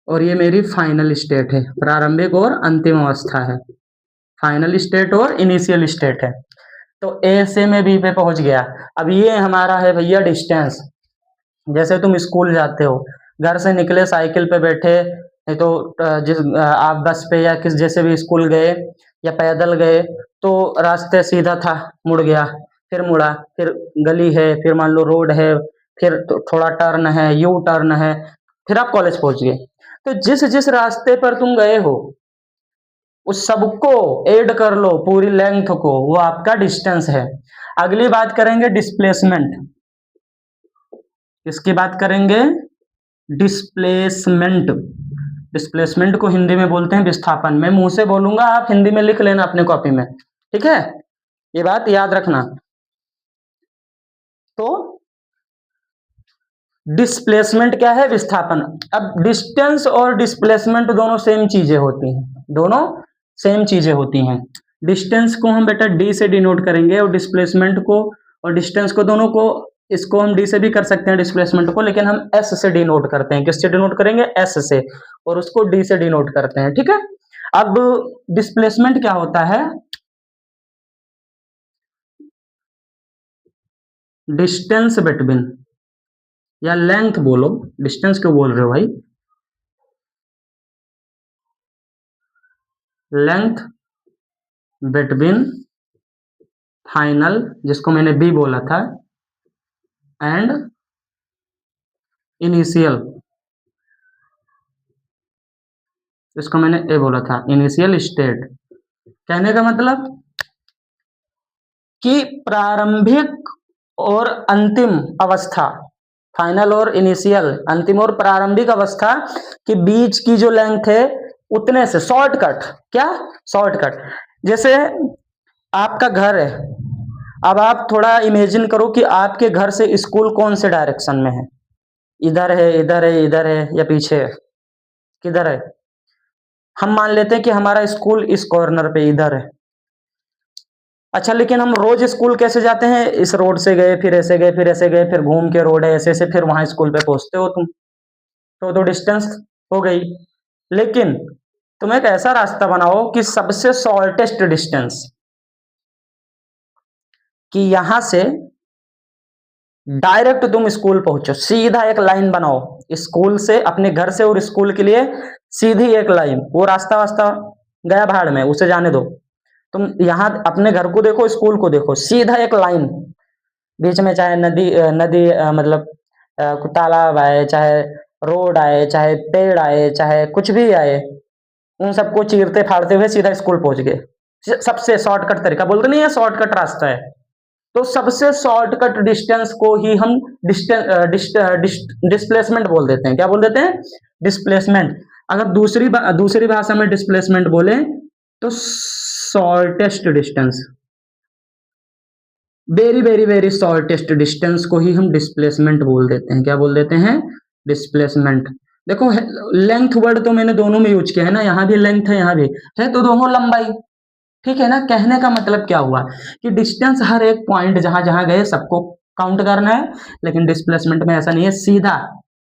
और ये मेरी फाइनल स्टेट है, प्रारंभिक और अंतिम अवस्था है, फाइनल स्टेट और इनिशियल स्टेट है। तो ए से मैं बी पे पहुंच गया। अब ये हमारा है भैया डिस्टेंस। जैसे तुम स्कूल जाते हो, घर से निकले साइकिल पे बैठे, नहीं तो जिस आप बस पे या किस जैसे भी स्कूल गए या पैदल गए तो रास्ते सीधा था, मुड़ गया, फिर मुड़ा, फिर गली है, फिर मान लो रोड है, फिर तो थोड़ा टर्न है, यू टर्न है, फिर आप कॉलेज पहुंच गए। तो जिस जिस रास्ते पर तुम गए हो उस सबको ऐड कर लो, पूरी लेंथ को, वो आपका डिस्टेंस है। अगली बात करेंगे डिस्प्लेसमेंट, इसकी बात करेंगे डिस्प्लेसमेंट। डिस्प्लेसमेंट को हिंदी में बोलते हैं विस्थापन, मैं मुंह से बोलूंगा, आप हिंदी में लिख लेना अपने कॉपी में, ठीक है, ये बात याद रखना। तो डिस्प्लेसमेंट क्या है, विस्थापन। अब डिस्टेंस और डिस्प्लेसमेंट दोनों सेम चीजें होती हैं, दोनों सेम चीजें होती हैं। डिस्टेंस को हम बेटा डी से डिनोट करेंगे और डिस्प्लेसमेंट को और डिस्टेंस को, दोनों को, इसको हम डी से भी कर सकते हैं डिस्प्लेसमेंट को, लेकिन हम एस से डिनोट करते हैं, किससे डिनोट करेंगे, एस से, और उसको डी से डिनोट करते हैं, ठीक है। अब डिस्प्लेसमेंट क्या होता है, डिस्टेंस बिटवीन, या लेंथ बोलो, डिस्टेंस क्यों बोल रहे हो भाई, लेंथ बिटवीन फाइनल, जिसको मैंने बी बोला था, एंड इनिशियल, इसको मैंने ए बोला था, इनिशियल स्टेट। कहने का मतलब कि प्रारंभिक और अंतिम अवस्था, फाइनल और इनिशियल, अंतिम और प्रारंभिक अवस्था के बीच की जो लेंथ है उतने से शॉर्टकट, क्या शॉर्टकट। जैसे आपका घर है, अब आप थोड़ा इमेजिन करो कि आपके घर से स्कूल कौन से डायरेक्शन में है, इधर है, इधर है, इधर है, या पीछे है, किधर है। हम मान लेते हैं कि हमारा स्कूल इस कॉर्नर पे इधर है, अच्छा, लेकिन हम रोज स्कूल कैसे जाते हैं? इस रोड से गए, फिर ऐसे गए, फिर ऐसे गए, फिर घूम के रोड है ऐसे ऐसे, फिर वहां स्कूल पे पहुंचते हो तुम। तो डिस्टेंस हो गई। लेकिन तुम एक ऐसा रास्ता बनाओ कि सबसे शॉर्टेस्ट डिस्टेंस, कि यहां से डायरेक्ट तुम स्कूल पहुंचो, सीधा एक लाइन बनाओ स्कूल से, अपने घर से और स्कूल के लिए सीधी एक लाइन। वो रास्ता वास्ता गया भाड़ में, उसे जाने दो। तुम यहाँ अपने घर को देखो, स्कूल को देखो, सीधा एक लाइन। बीच में चाहे नदी नदी मतलब तालाब आए, चाहे रोड आए, चाहे पेड़ आए, चाहे कुछ भी आए, उन सबको चीरते फाड़ते हुए सीधा स्कूल पहुंच गए। सबसे शॉर्टकट तरीका, बोलते नहीं है शॉर्टकट रास्ता है। तो सबसे शॉर्टकट डिस्टेंस को ही हम डिस्प्लेसमेंट बोल देते हैं। क्या बोल देते हैं? डिस्प्लेसमेंट। अगर दूसरी भाषा में डिस्प्लेसमेंट बोले तो shortest distance, very very very shortest distance को ही हम डिस्प्लेसमेंट बोल देते हैं। क्या बोल देते हैं? डिस्प्लेसमेंट। देखो, लेंथ वर्ड तो मैंने दोनों में यूज किया है ना, यहाँ भी लेंथ है, यहाँ भी है, तो दोनों लंबाई। ठीक है ना? कहने का मतलब क्या हुआ कि डिस्टेंस हर एक पॉइंट जहां जहां गए सबको काउंट करना है, लेकिन डिस्प्लेसमेंट में ऐसा नहीं है, सीधा।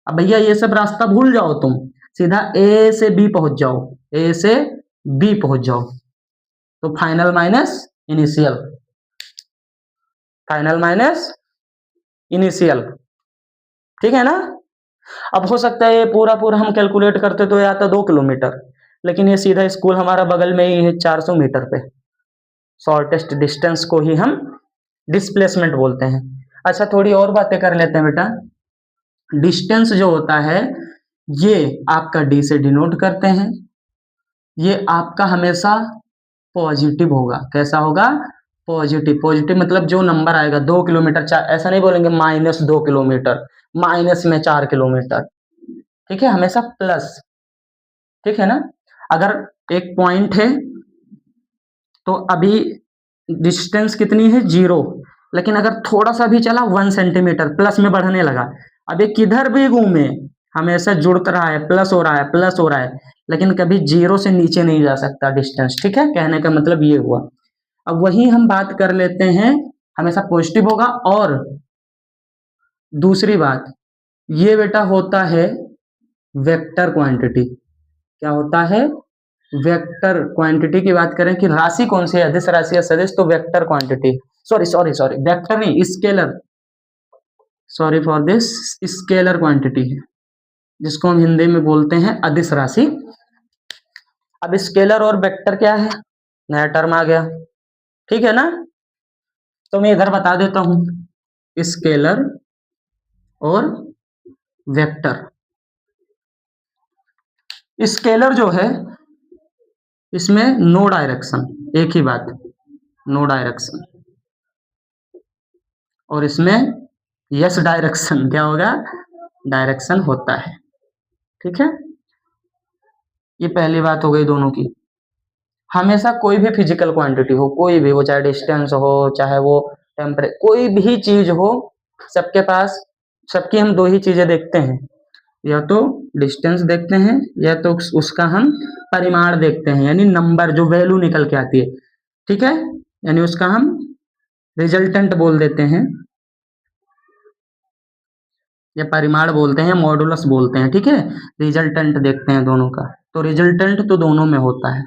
अब भैया ये सब रास्ता भूल जाओ, तुम सीधा ए से बी पहुंच जाओ, ए से बी पहुंच जाओ। तो final minus initial, final minus initial. ठीक है ना? अब हो सकता है ये पूरा पूरा हम कैलकुलेट करते तो ये आता 2 किलोमीटर, लेकिन ये सीधा स्कूल हमारा बगल में ही है 400 मीटर पे। शॉर्टेस्ट डिस्टेंस को ही हम डिस्प्लेसमेंट बोलते हैं। अच्छा, थोड़ी और बातें कर लेते हैं बेटा। डिस्टेंस जो होता है ये आपका डी से डिनोट करते हैं। ये आपका हमेशा पॉजिटिव होगा। कैसा होगा? पॉजिटिव। पॉजिटिव मतलब जो नंबर आएगा 2 किलोमीटर, ऐसा नहीं बोलेंगे -2 किलोमीटर, माइनस में 4 किलोमीटर। ठीक है? हमेशा प्लस। ठीक है ना? अगर एक पॉइंट है तो अभी डिस्टेंस कितनी है? 0, लेकिन अगर थोड़ा सा भी चला 1 सेंटीमीटर, प्लस में बढ़ने लगा। अब ये किधर भी घूमे हमेशा जुड़ता रहा है, प्लस हो रहा है, प्लस हो रहा है, लेकिन कभी 0 से नीचे नहीं जा सकता डिस्टेंस। ठीक है? कहने का मतलब ये हुआ। अब वही हम बात कर लेते हैं, हमेशा पॉजिटिव होगा। और दूसरी बात, ये बेटा होता है वेक्टर क्वांटिटी। क्या होता है? वेक्टर क्वांटिटी की बात करें कि राशि कौन सी है, अदिश राशि या सदिश, तो vector quantity. Sorry sorry sorry, vector नहीं, scalar. Sorry for this, scalar quantity है, जिसको हम हिंदी में बोलते हैं अदिश राशि। अब स्केलर और वेक्टर क्या है? नया टर्म आ गया। ठीक है ना? तो मैं इधर बता देता हूं, स्केलर और वेक्टर। स्केलर जो है इसमें नो डायरेक्शन, एक ही बात, नो डायरेक्शन। और इसमें यस डायरेक्शन। क्या होगा? डायरेक्शन होता है। ठीक है? ये पहली बात हो गई दोनों की। हमेशा कोई भी फिजिकल क्वांटिटी हो, कोई भी वो, चाहे डिस्टेंस हो, चाहे वो टेम्परेचर, कोई भी चीज हो, सबके पास, सबकी हम दो ही चीजें देखते हैं, या तो डिस्टेंस देखते हैं, या तो उसका हम परिमाण देखते हैं, यानी नंबर जो वैल्यू निकल के आती है। ठीक है? यानी उसका हम रिजल्टेंट बोल देते हैं, या परिमाण बोलते हैं, मॉडुलस बोलते हैं। ठीक है? रिजल्टेंट देखते हैं दोनों का, तो रिजल्टेंट तो दोनों में होता है,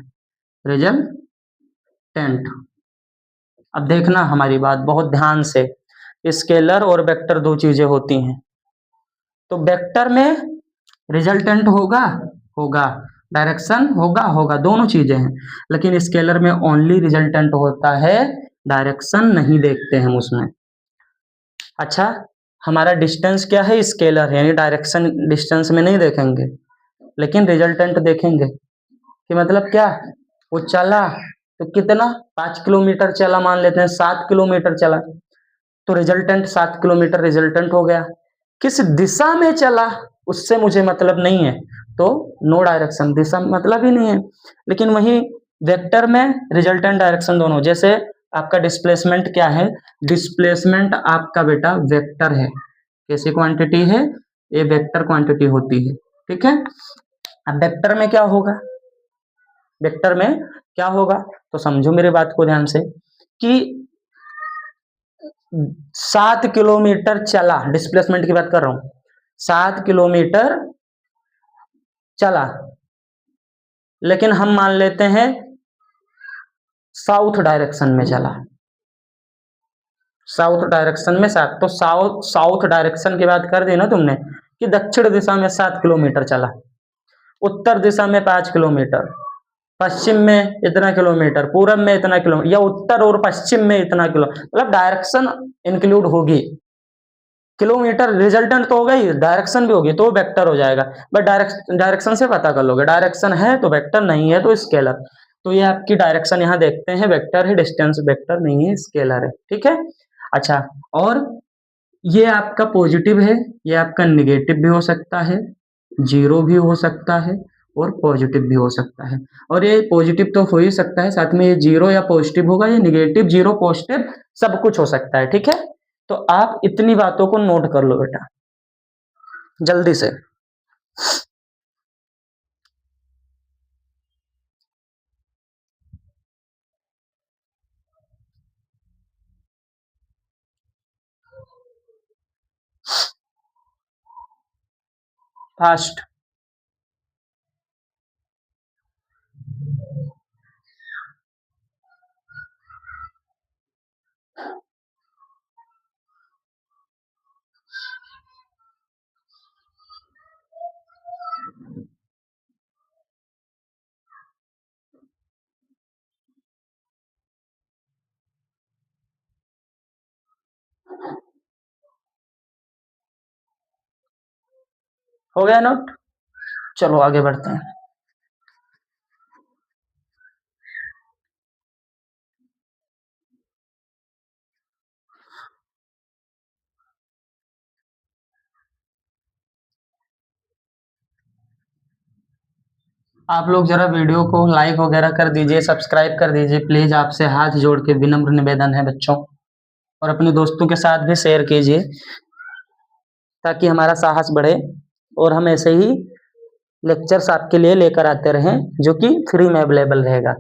रिजल्टेंट। अब देखना हमारी बात बहुत ध्यान से, स्केलर और वेक्टर दो चीजें होती हैं। तो वेक्टर में रिजल्टेंट होगा, होगा, डायरेक्शन होगा, होगा, दोनों चीजें हैं। लेकिन स्केलर में ओनली रिजल्टेंट होता है, डायरेक्शन नहीं देखते हम उसमें। अच्छा, हमारा डिस्टेंस क्या है? स्केलर, यानी डायरेक्शन डिस्टेंस में नहीं देखेंगे, लेकिन रिजल्टेंट देखेंगे। कि मतलब क्या? वो चला तो कितना, 5 किलोमीटर चला, मान लेते हैं 7 किलोमीटर चला, तो रिजल्टेंट 7 किलोमीटर रिजल्टेंट हो गया। किस दिशा में चला उससे मुझे मतलब नहीं है, तो नो डायरेक्शन, दिशा मतलब ही नहीं है। लेकिन वही वेक्टर में रिजल्टेंट डायरेक्शन दोनों। जैसे आपका डिस्प्लेसमेंट क्या है? डिस्प्लेसमेंट आपका बेटा वेक्टर है। कैसी क्वांटिटी है? ये वेक्टर क्वांटिटी होती है। ठीक है? अब वेक्टर में क्या होगा? वेक्टर में क्या होगा? तो समझो मेरे बात को ध्यान से, कि 7 किलोमीटर चला, डिस्प्लेसमेंट की बात कर रहा हूं, 7 किलोमीटर चला, लेकिन हम मान लेते हैं साउथ डायरेक्शन में चला, साउथ डायरेक्शन में 7, तो साउथ डायरेक्शन की बात कर दी ना तुमने कि दक्षिण दिशा में 7 किलोमीटर चला, उत्तर दिशा में 5 किलोमीटर, पश्चिम में इतना किलोमीटर, पूरब में इतना किलोमीटर, या उत्तर और पश्चिम में इतना किलो, मतलब डायरेक्शन इंक्लूड होगी, किलोमीटर रिजल्टेंट तो होगा ही, डायरेक्शन भी होगी तो वेक्टर हो जाएगा, बट डायरेक्शन से पता कर लोगे, डायरेक्शन है तो वेक्टर, नहीं है तो स्केलर। तो ये आपकी डायरेक्शन यहाँ देखते हैं वेक्टर है, डिस्टेंस वेक्टर नहीं है, स्केलर है, ठीक है। अच्छा, और ये आपका पॉजिटिव है, ये आपका निगेटिव भी हो सकता है, जीरो भी हो सकता है और पॉजिटिव भी हो सकता है, और ये पॉजिटिव तो हो ही सकता है, साथ में ये जीरो या पॉजिटिव होगा, ये निगेटिव जीरो पॉजिटिव सब कुछ हो सकता है, ठीक है। तो आप इतनी बातों को नोट कर लो बेटा जल्दी से। फास्ट। हो गया नोट, चलो आगे बढ़ते हैं। आप लोग जरा वीडियो को लाइक वगैरह कर दीजिए, सब्सक्राइब कर दीजिए प्लीज, आपसे हाथ जोड़ के विनम्र निवेदन है बच्चों, और अपने दोस्तों के साथ भी शेयर कीजिए ताकि हमारा साहस बढ़े और हम ऐसे ही लेक्चर्स आपके लिए लेकर आते रहें जो कि फ्री में अवेलेबल रहेगा,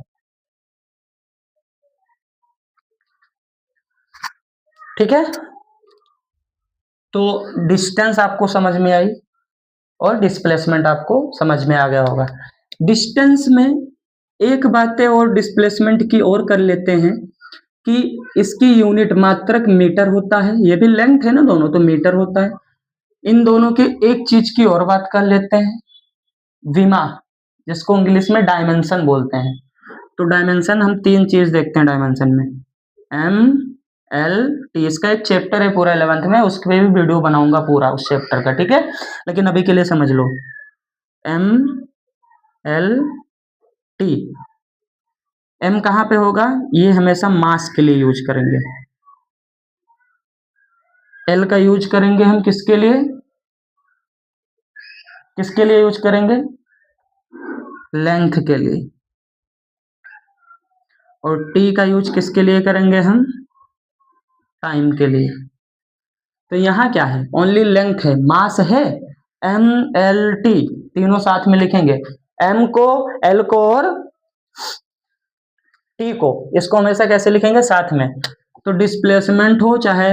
ठीक है। तो डिस्टेंस आपको समझ में आई और डिस्प्लेसमेंट आपको समझ में आ गया होगा। डिस्टेंस में एक बातें और डिस्प्लेसमेंट की और कर लेते हैं कि इसकी यूनिट मात्रक मीटर होता है, ये भी लेंथ है ना दोनों, तो मीटर होता है। इन दोनों के एक चीज की और बात कर लेते हैं, विमा, जिसको इंग्लिश में डायमेंशन बोलते हैं। तो डायमेंशन हम तीन चीज देखते हैं डायमेंशन में, एम एल टी, इसका एक चैप्टर है पूरा 11th में, उसके भी वीडियो बनाऊंगा पूरा उस चैप्टर का, ठीक है, लेकिन अभी के लिए समझ लो एम एल टी। एम कहाँ पे होगा, ये हमेशा मास के लिए यूज करेंगे, एल का यूज करेंगे हम किसके लिए, किसके लिए यूज करेंगे, लेंथ के लिए, और टी का यूज किसके लिए करेंगे हम, टाइम के लिए। तो यहाँ क्या है, ओनली लेंथ है, मास है, एम एल टी तीनों साथ में लिखेंगे, एम को, एल को और टी को, इसको हमेशा कैसे लिखेंगे, साथ में। तो डिस्प्लेसमेंट हो चाहे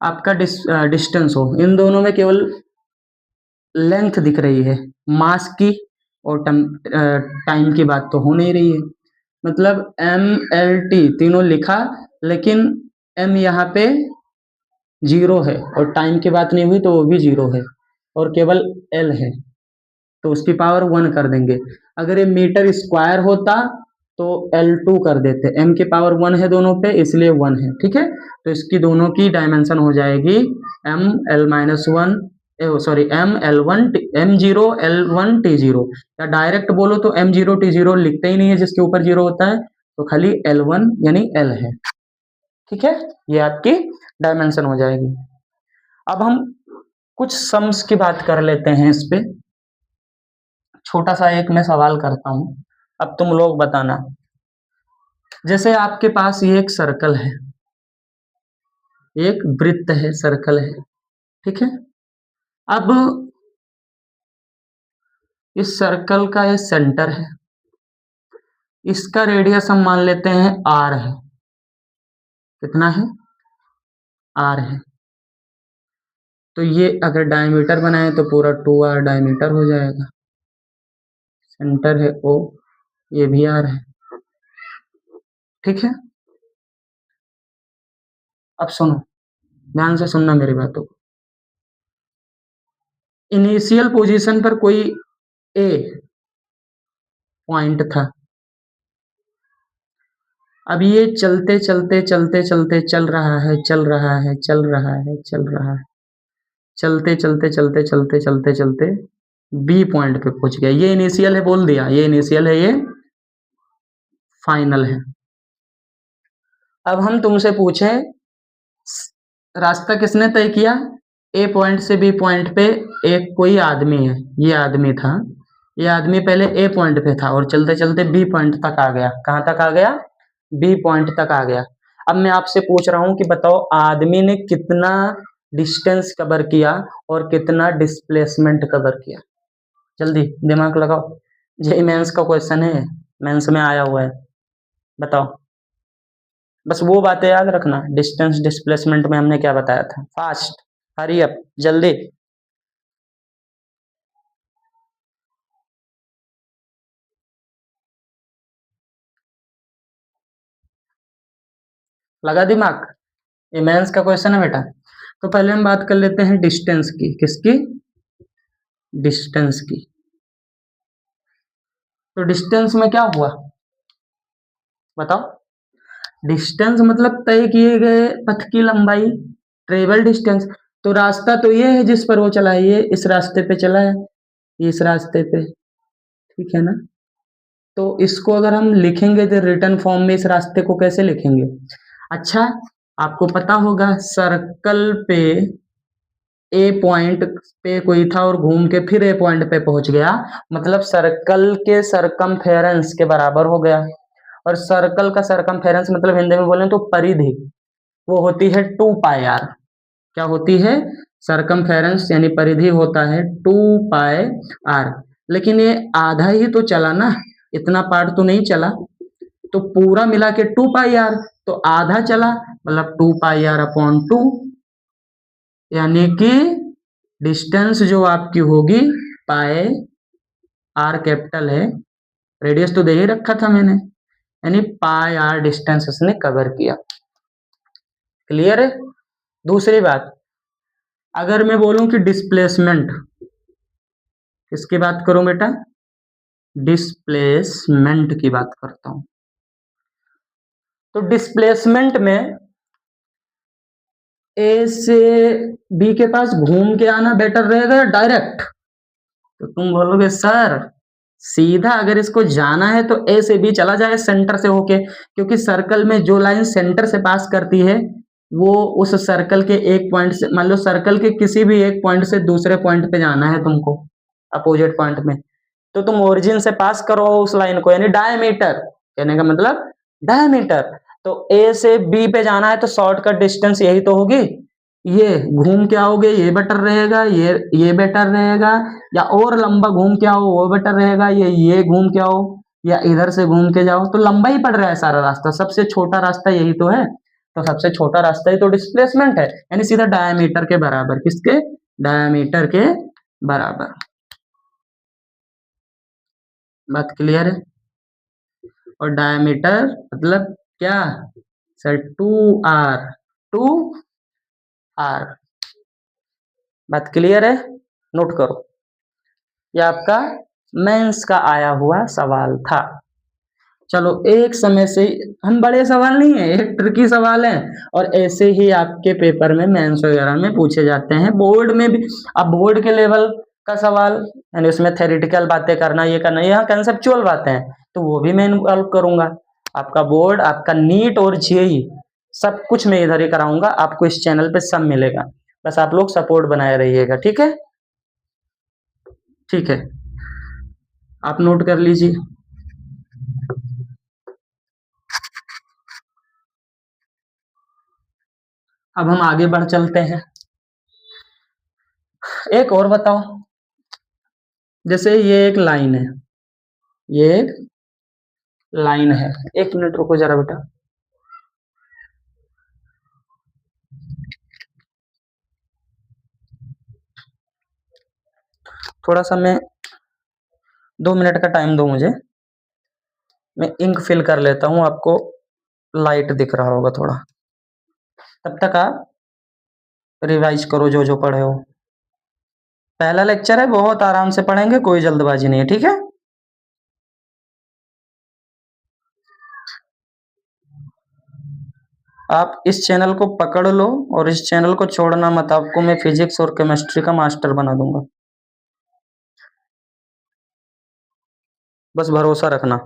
आपका डिस्टेंस हो, इन दोनों में केवल लेंथ दिख रही है, मास की और टाइम की बात तो हो नहीं रही है। मतलब एम एल टी तीनों लिखा, लेकिन एम यहाँ पे जीरो है और टाइम की बात नहीं हुई तो वो भी जीरो है, और केवल एल है तो उसकी पावर 1 कर देंगे। अगर ये मीटर स्क्वायर होता तो L2 कर देते, m की पावर 1 है दोनों पे इसलिए 1 है, ठीक है। तो इसकी दोनों की डायमेंशन हो जाएगी m l minus one, sorry m l1 m0 l1 t0, या डायरेक्ट बोलो तो m0 t0 लिखते ही नहीं है, जिसके ऊपर जीरो होता है, तो खाली l1 यानी l है, ठीक है। ये आपकी डायमेंशन हो जाएगी। अब हम कुछ सम्स की बात कर लेते हैं इस पे, छोटा सा एक मैं सवाल करता हूं, अब तुम लोग बताना। जैसे आपके पास ये एक सर्कल है, एक वृत्त है, सर्कल है, ठीक है। अब इस सर्कल का ये सेंटर है, इसका रेडियस हम मान लेते हैं r है, कितना है, आर है। तो ये अगर डायमीटर बनाए तो पूरा 2r डायमीटर हो जाएगा। सेंटर है ओ, ये भी आर है। ठीक है, अब सुनो, ध्यान से सुनना मेरी बातों को। इनिशियल पोजीशन पर कोई ए पॉइंट था। अब ये चलते चलते चलते चलते चल रहा है, चल रहा है, चल रहा है, चल रहा है, चलते चलते चलते चलते चलते चलते बी पॉइंट पे पहुंच गया। ये इनिशियल है, बोल दिया, ये इनिशियल है, ये फाइनल है। अब हम तुमसे पूछे रास्ता किसने तय किया, ए पॉइंट से बी पॉइंट पे एक कोई आदमी है, ये आदमी था, ये आदमी पहले ए पॉइंट पे था और चलते चलते बी पॉइंट तक आ गया। कहां तक आ गया, बी पॉइंट तक आ गया। अब मैं आपसे पूछ रहा हूं कि बताओ आदमी ने कितना डिस्टेंस कवर किया और कितना डिस्प्लेसमेंट कवर किया। जल्दी दिमाग लगाओ, जेईई मेंस का क्वेश्चन है, मेंस में आया हुआ है, बताओ। बस वो बातें याद रखना, डिस्टेंस डिस्प्लेसमेंट में हमने क्या बताया था। फास्ट, हरी अप, जल्दी। लगा दिमाग, ये मेंस का क्वेश्चन है बेटा। तो पहले हम बात कर लेते हैं डिस्टेंस की, किसकी, डिस्टेंस की। तो डिस्टेंस में क्या हुआ बताओ। डिस्टेंस मतलब तय किए गए पथ की लंबाई, ट्रेवल डिस्टेंस। तो रास्ता तो ये है जिस पर वो चला है, ये इस रास्ते पे चला है, ये इस रास्ते पे, ठीक है ना। तो इसको अगर हम लिखेंगे तो रिटर्न फॉर्म में इस रास्ते को कैसे लिखेंगे। अच्छा, आपको पता होगा सर्कल पे ए पॉइंट पे कोई था और घूम के फिर ए पॉइंट पे पहुंच गया, मतलब सर्कल के सरकमफेरेंस के बराबर हो गया। और सर्कल का सरकमफेरेंस मतलब हिंदी में बोले तो परिधि, वो होती है 2πr। क्या होती है, सरकमफेरेंस यानी परिधि होता है 2πr। लेकिन ये आधा ही तो चला ना, इतना पार्ट तो नहीं चला, तो पूरा मिला के 2πr, तो आधा चला मतलब 2πr/2, यानी कि डिस्टेंस जो आपकी होगी पाए, आर कैपिटल है, रेडियस तो दे ही रखा था मैंने, यानी पाई आर डिस्टेंस उसने कवर किया। क्लियर है। दूसरी बात, अगर मैं बोलूं कि डिस्प्लेसमेंट, किसकी बात करूं बेटा, डिस्प्लेसमेंट की बात करता हूं। तो डिस्प्लेसमेंट में ए से बी के पास घूम के आना बेटर रहेगा या डायरेक्ट। तो तुम बोलोगे सर सीधा अगर इसको जाना है तो ए से बी चला जाए सेंटर से होके, क्योंकि सर्कल में जो लाइन सेंटर से पास करती है वो उस सर्कल के एक पॉइंट से, मान लो सर्कल के किसी भी एक पॉइंट से दूसरे पॉइंट पे जाना है तुमको, अपोजिट पॉइंट में, तो तुम ओरिजिन से पास करो उस लाइन को, यानी डायमीटर, कहने का मतलब डायमीटर। तो ए से बी पे जाना है तो शॉर्टकट डिस्टेंस यही तो होगी, ये घूम के आओगे ये बेटर रहेगा, ये बेटर रहेगा, या और लंबा घूम के आओ वो बेटर रहेगा, ये घूम के आओ या इधर से घूम के जाओ, तो लंबा ही पड़ रहा है सारा रास्ता, सबसे छोटा रास्ता यही तो है। तो सबसे छोटा रास्ता ही तो डिस्प्लेसमेंट है, यानी सीधा डायमीटर के बराबर, किसके, डायमीटर के बराबर। बात क्लियर है। और डायमीटर मतलब क्या सर, 2r, 2r। बात क्लियर है, नोट करो, यह आपका मेंस का आया हुआ सवाल था। चलो एक समय से, हम बड़े सवाल नहीं है, एक ट्रिकी सवाल है, और ऐसे ही आपके पेपर में मेंस वगैरह में पूछे जाते हैं, बोर्ड में भी। अब बोर्ड के लेवल का सवाल यानी उसमें थेरेटिकल बातें करना, ये करना, यहाँ कंसेप्चुअल बातें हैं, तो वो भी मैं इन्वॉल्व करूंगा। आपका बोर्ड, आपका नीट और जेईई सब कुछ मैं इधर ही कराऊंगा, आपको इस चैनल पे सब मिलेगा, बस आप लोग सपोर्ट बनाए रहिएगा, ठीक है। ठीक है, आप नोट कर लीजिए। अब हम आगे बढ़ चलते हैं। एक और बताओ, जैसे ये एक लाइन है, ये एक लाइन है, एक मिनट रुको जरा बेटा। थोड़ा सा मैं 2 मिनट का टाइम दो मुझे, मैं इंक फिल कर लेता हूँ, आपको लाइट दिख रहा होगा थोड़ा, तब तक आप रिवाइज करो जो जो पढ़े हो। पहला लेक्चर है, बहुत आराम से पढ़ेंगे, कोई जल्दबाजी नहीं है, ठीक है। आप इस चैनल को पकड़ लो और इस चैनल को छोड़ना मत, आपको मैं फिजिक्स और केमिस्ट्री का मास्टर बना दूंगा, बस भरोसा रखना।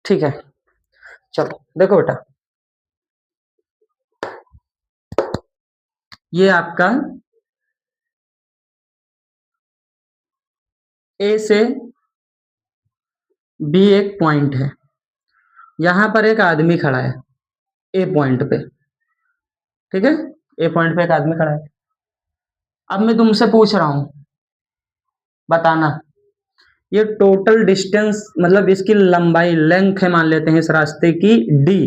ठीक है, चलो देखो बेटा, ये आपका ए से बी एक पॉइंट है, यहां पर एक आदमी खड़ा है ए पॉइंट पे, ठीक है, ए पॉइंट पे एक आदमी खड़ा है। अब मैं तुमसे पूछ रहा हूं, बताना ये टोटल डिस्टेंस, मतलब इसकी लंबाई, लेंथ है मान लेते हैं इस रास्ते की डी।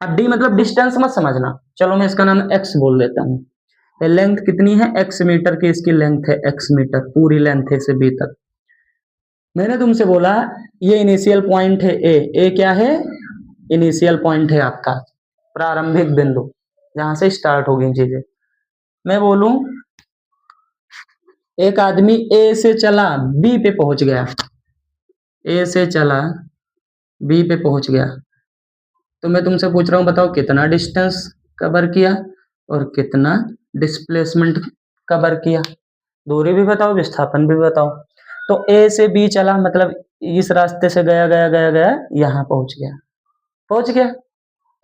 अब डी मतलब डिस्टेंस मत समझना, चलो मैं इसका नाम एक्स बोल देता हूँ। लेंथ कितनी है, एक्स मीटर की इसकी लेंथ है, एक्स मीटर पूरी लेंथ है से बी तक। मैंने तुमसे बोला ये इनिशियल पॉइंट है ए, ए क्या है, इनिशियल पॉइंट है आपका, प्रारंभिक बिंदु जहां से स्टार्ट होगी चीजें। मैं बोलूं एक आदमी ए से चला बी पे पहुंच गया, ए से चला बी पे पहुंच गया, तो मैं तुमसे पूछ रहा हूं बताओ कितना डिस्टेंस कवर किया और कितना डिस्प्लेसमेंट कवर किया, दूरी भी बताओ, विस्थापन भी बताओ। तो ए से बी चला मतलब इस रास्ते से गया गया गया गया यहां पहुंच गया, पहुंच गया,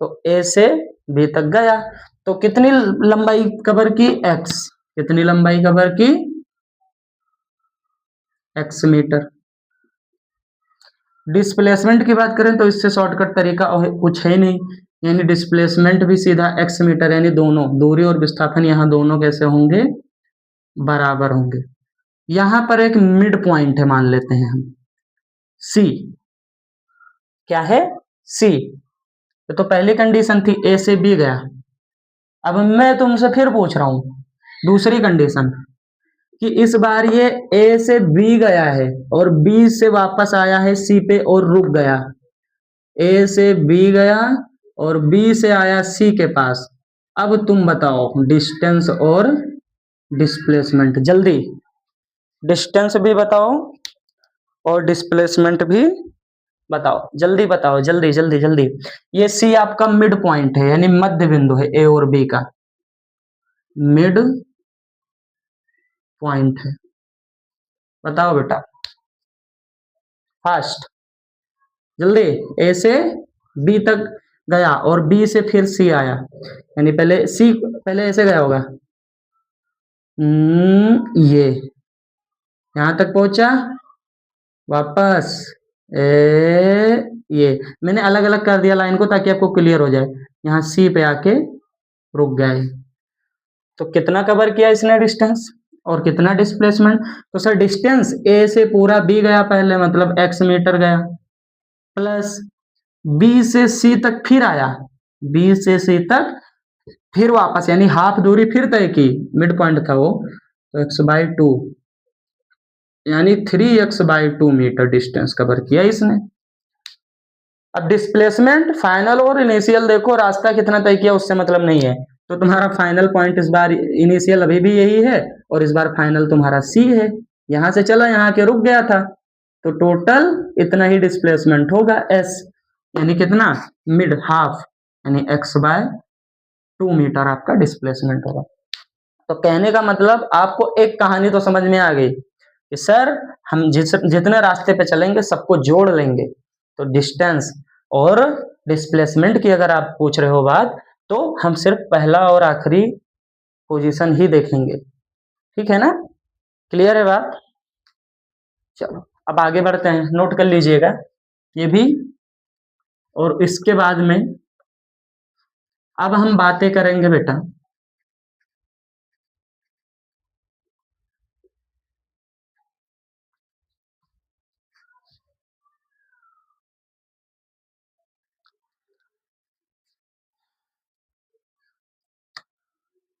तो ए से बी तक गया, तो कितनी लंबाई कवर की, एक्स, कितनी लंबाई कवर की, एक्स मीटर। डिस्प्लेसमेंट की बात करें तो इससे शॉर्टकट तरीका कुछ है नहीं, यानी डिस्प्लेसमेंट भी सीधा एक्स मीटर, यानी दोनों दूरी और विस्थापन यहाँ दोनों कैसे होंगे, बराबर होंगे। यहां पर एक मिड पॉइंट है मान लेते हैं हम, सी, क्या है, सी। तो पहली कंडीशन थी ए से बी गया, अब मैं तुमसे फिर पूछ रहा हूं दूसरी कंडीशन कि इस बार ये ए से बी गया है और बी से वापस आया है सी पे और रुक गया, ए से बी गया और बी से आया सी के पास। अब तुम बताओ डिस्टेंस और डिस्प्लेसमेंट, जल्दी डिस्टेंस भी बताओ और डिस्प्लेसमेंट भी बताओ, जल्दी बताओ, जल्दी जल्दी जल्दी। ये सी आपका मिड पॉइंट है, यानी मध्य बिंदु है ए और बी का, मिड पॉइंट है, बताओ बेटा फास्ट, जल्दी। ए से बी तक गया और बी से फिर सी आया, यानी पहले सी, पहले ऐसे गया होगा, ये यहां तक पहुंचा, वापस ये मैंने अलग अलग कर दिया लाइन को ताकि आपको क्लियर हो जाए, यहाँ सी पे आके रुक गए। तो कितना कवर किया इसने डिस्टेंस और कितना डिस्प्लेसमेंट, तो सर डिस्टेंस ए से पूरा बी गया पहले, मतलब एक्स मीटर गया, प्लस बी से सी तक फिर आया, बी से सी तक फिर वापस, यानी हाफ दूरी फिर तय की, मिड पॉइंट था वो, तो x/2 यानी 3x/2 मीटर डिस्टेंस कवर किया इसने। अब डिस्प्लेसमेंट फाइनल और इनिशियल देखो, रास्ता कितना तय किया उससे मतलब नहीं है, तो तुम्हारा फाइनल पॉइंट इस बार, इनिशियल अभी भी यही है और इस बार फाइनल तुम्हारा सी है, यहां से चला यहां के रुक गया था, तो टोटल इतना ही डिस्प्लेसमेंट होगा एस, यानी कितना, मिड हाफ, यानी x/2 मीटर आपका डिस्प्लेसमेंट होगा। तो कहने का मतलब आपको एक कहानी तो समझ में आ गई कि सर हम जितने रास्ते पे चलेंगे सबको जोड़ लेंगे, तो डिस्टेंस और डिस्प्लेसमेंट की अगर आप पूछ रहे हो बात, तो हम सिर्फ पहला और आखिरी पोजीशन ही देखेंगे, ठीक है ना, क्लियर है बात। चलो अब आगे बढ़ते हैं, नोट कर लीजिएगा ये भी। और इसके बाद में अब हम बातें करेंगे बेटा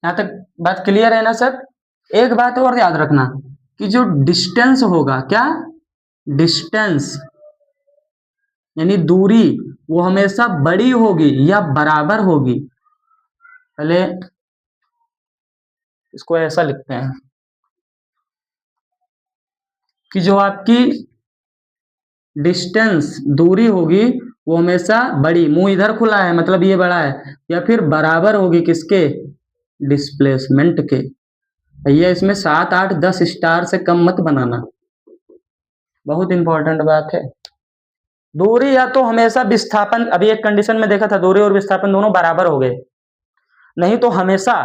यहाँ तक बात क्लियर है ना सर। एक बात और याद रखना कि जो डिस्टेंस होगा, क्या डिस्टेंस यानी दूरी, वो हमेशा बड़ी होगी या बराबर होगी। पहले इसको ऐसा लिखते हैं कि जो आपकी डिस्टेंस दूरी होगी वो हमेशा बड़ी, मुंह इधर खुला है मतलब ये बड़ा है, या फिर बराबर होगी किसके, डिस्प्लेसमेंट के। भैया इसमें 7 8 10 स्टार से कम मत बनाना, बहुत इंपॉर्टेंट बात है। दूरी या तो हमेशा विस्थापन, अभी एक कंडीशन में देखा था दूरी और विस्थापन दोनों बराबर हो गए, नहीं तो हमेशा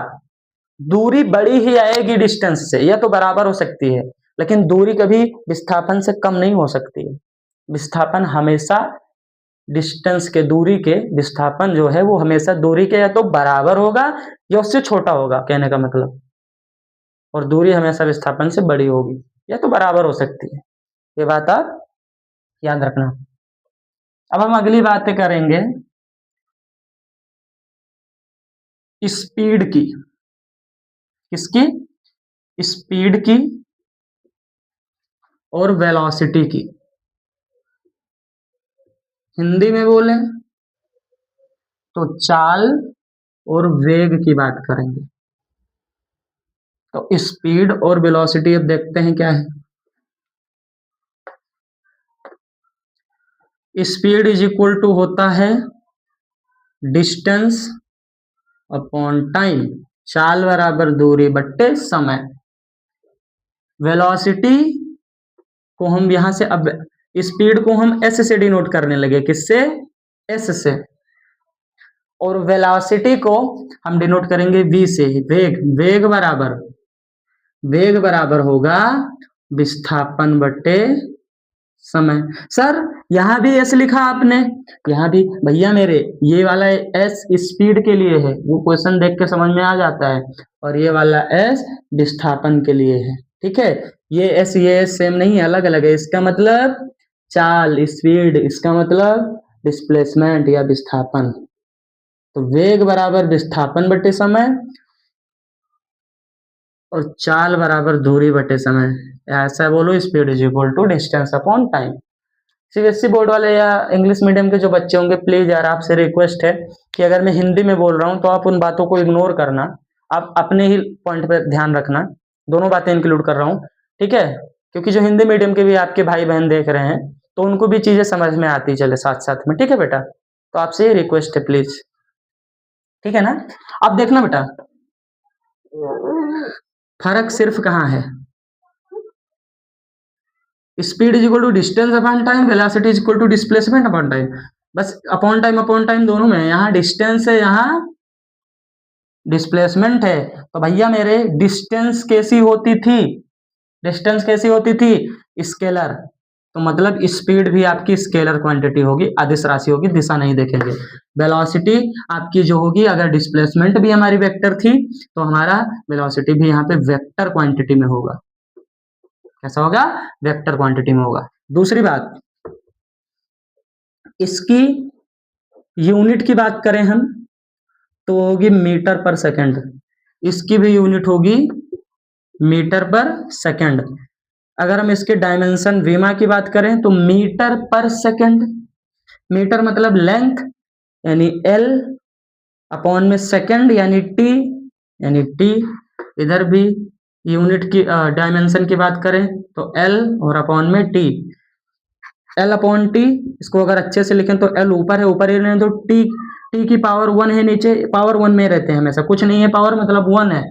दूरी बड़ी ही आएगी डिस्टेंस से, या तो बराबर हो सकती है, लेकिन दूरी कभी विस्थापन से कम नहीं हो सकती है। विस्थापन हमेशा डिस्टेंस के, दूरी के विस्थापन जो है वो हमेशा दूरी के या तो बराबर होगा या उससे छोटा होगा, कहने का मतलब। और दूरी हमेशा विस्थापन से बड़ी होगी या तो बराबर हो सकती है, ये बात आप याद रखना। अब हम अगली बातें करेंगे स्पीड की। किसकी, स्पीड की और वेलोसिटी की। हिंदी में बोले तो चाल और वेग की बात करेंगे। तो स्पीड और वेलोसिटी अब देखते हैं क्या है। स्पीड इज इक्वल टू होता है डिस्टेंस अपॉन टाइम, चाल बराबर दूरी बट्टे समय। वेलोसिटी को हम यहां से, अब स्पीड को हम एस से डिनोट करने लगे, किससे, एस से। और वेलोसिटी को हम डिनोट करेंगे वी से, वेग। वेग बराबर होगा विस्थापन बटे समय। सर यहां भी एस लिखा आपने, यहां भी भैया मेरे ये वाला एस स्पीड के लिए है, वो क्वेश्चन देख के समझ में आ जाता है, और ये वाला एस विस्थापन के लिए है। ठीक है, ये एस सेम नहीं है, अलग अलग है। इसका मतलब चाल स्पीड, इसका मतलब डिस्प्लेसमेंट या विस्थापन। तो वेग बराबर विस्थापन बटे समय और चाल बराबर दूरी बटे समय। ऐसा बोलो, speed is equal to distance upon time. CBSE board वाले या इंग्लिश मीडियम के जो बच्चे होंगे, प्लीज यार आपसे रिक्वेस्ट है कि अगर मैं हिंदी में बोल रहा हूँ तो आप उन बातों को इग्नोर करना, आप अपने ही पॉइंट पे ध्यान रखना। दोनों बातें इंक्लूड कर रहा हूँ, ठीक है, क्योंकि जो हिंदी मीडियम के भी आपके भाई बहन देख रहे हैं तो उनको भी चीजें समझ में आती चले साथ साथ में। ठीक है बेटा, तो आपसे ये रिक्वेस्ट है प्लीज, ठीक है ना। अब देखना बेटा, फर्क सिर्फ कहाँ है। Speed is equal to distance upon time, velocity is equal to displacement upon time. बस अपॉन टाइम दोनों में, यहाँ डिस्टेंस है यहाँ डिस्प्लेसमेंट है। तो भैया मेरे डिस्टेंस कैसी होती थी, डिस्टेंस कैसी होती थी, स्केलर। तो मतलब स्पीड भी आपकी स्केलर क्वांटिटी होगी, अदिश राशि होगी, दिशा नहीं देखेंगे। वेलोसिटी आपकी जो होगी, अगर डिस्प्लेसमेंट भी हमारी वेक्टर थी तो हमारा वेलोसिटी भी यहाँ पे वेक्टर क्वांटिटी में होगा। कैसा होगा, वेक्टर क्वांटिटी में होगा। दूसरी बात, इसकी यूनिट की बात करें हम तो होगी मीटर पर सेकंड। इसकी भी यूनिट होगी मीटर पर सेकंड। अगर हम इसके डायमेंशन वीमा की बात करें तो मीटर पर सेकंड। मीटर मतलब लेंथ यानी एल, अपॉन में सेकंड यानी टी, यानी टी। इधर भी यूनिट की डायमेंशन की बात करें तो एल और अपॉन में टी, एल अपॉन टी। इसको अगर अच्छे से लिखें तो एल ऊपर है, ऊपर ही रहने तो टी, टी की पावर 1 है, नीचे पावर 1 में रहते हैं हमेशा, कुछ नहीं है पावर मतलब 1 है,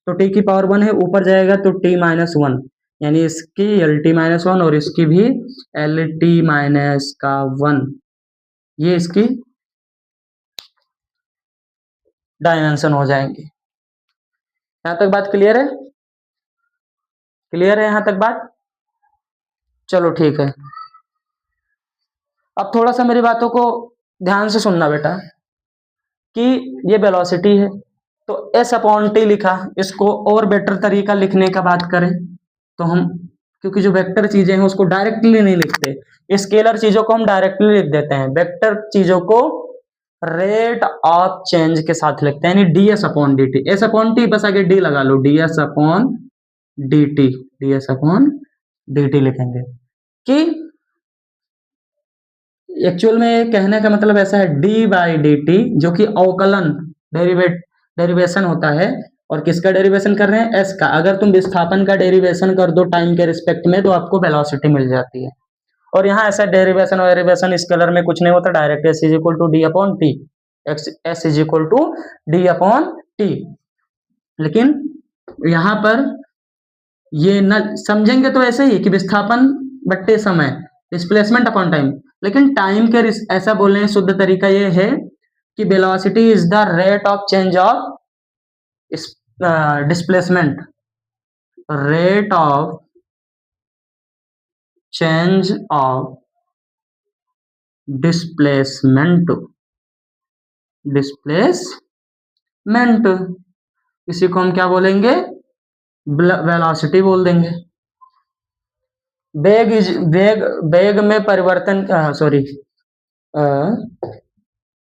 तो टी की पावर 1 है, ऊपर जाएगा तो टी माइनस 1, यानी इसकी एल टी माइनस 1 और इसकी भी एल टी माइनस का 1। ये इसकी डायमेंशन हो जाएंगे। यहां तक बात क्लियर है। क्लियर है यहाँ तक बात? चलो ठीक है। अब थोड़ा सा मेरी बातों को ध्यान से सुनना बेटा, कि ये वेलोसिटी है तो एस अपॉन टी लिखा, इसको और बेटर तरीका लिखने का बात करें तो हम, क्योंकि जो वेक्टर चीजें हैं उसको डायरेक्टली नहीं लिखते, स्केलर चीजों को हम डायरेक्टली लिख देते हैं, वेक्टर चीजों को रेट ऑफ चेंज के साथ लिखते हैं, यानी d S upon D t. S upon t बस आगे डी लगा लो, d S upon D t, d S upon D t लिखेंगे। कि एक्चुअल में कहने का मतलब ऐसा है, डी बाई डी टी जो कि अवकलन डेरिवेशन होता है, और किसका डेरिवेशन कर रहे हैं? एस का। अगर तुम विस्थापन का डेरिवेशन कर दो टाइम के रिस्पेक्ट में तो आपको वेलोसिटी मिल जाती है। और यहाँ ऐसा डेरिवेशन और डेरिवेशन स्केलर में कुछ नहीं होता, direct S is equal to D upon T, S is equal to D upon T. लेकिन यहाँ पर ये न समझेंगे तो ऐसे ही कि विस्थापन बट्टे समय, डिस्प्लेसमेंट अपॉन टाइम, लेकिन टाइम के ऐसा बोलने का शुद्ध तरीका ये है कि velocity is the rate of change of displacement, rate of change of displacement, displacement इसी को हम क्या बोलेंगे? वेलोसिटी बोल देंगे। वेग में परिवर्तन, सॉरी,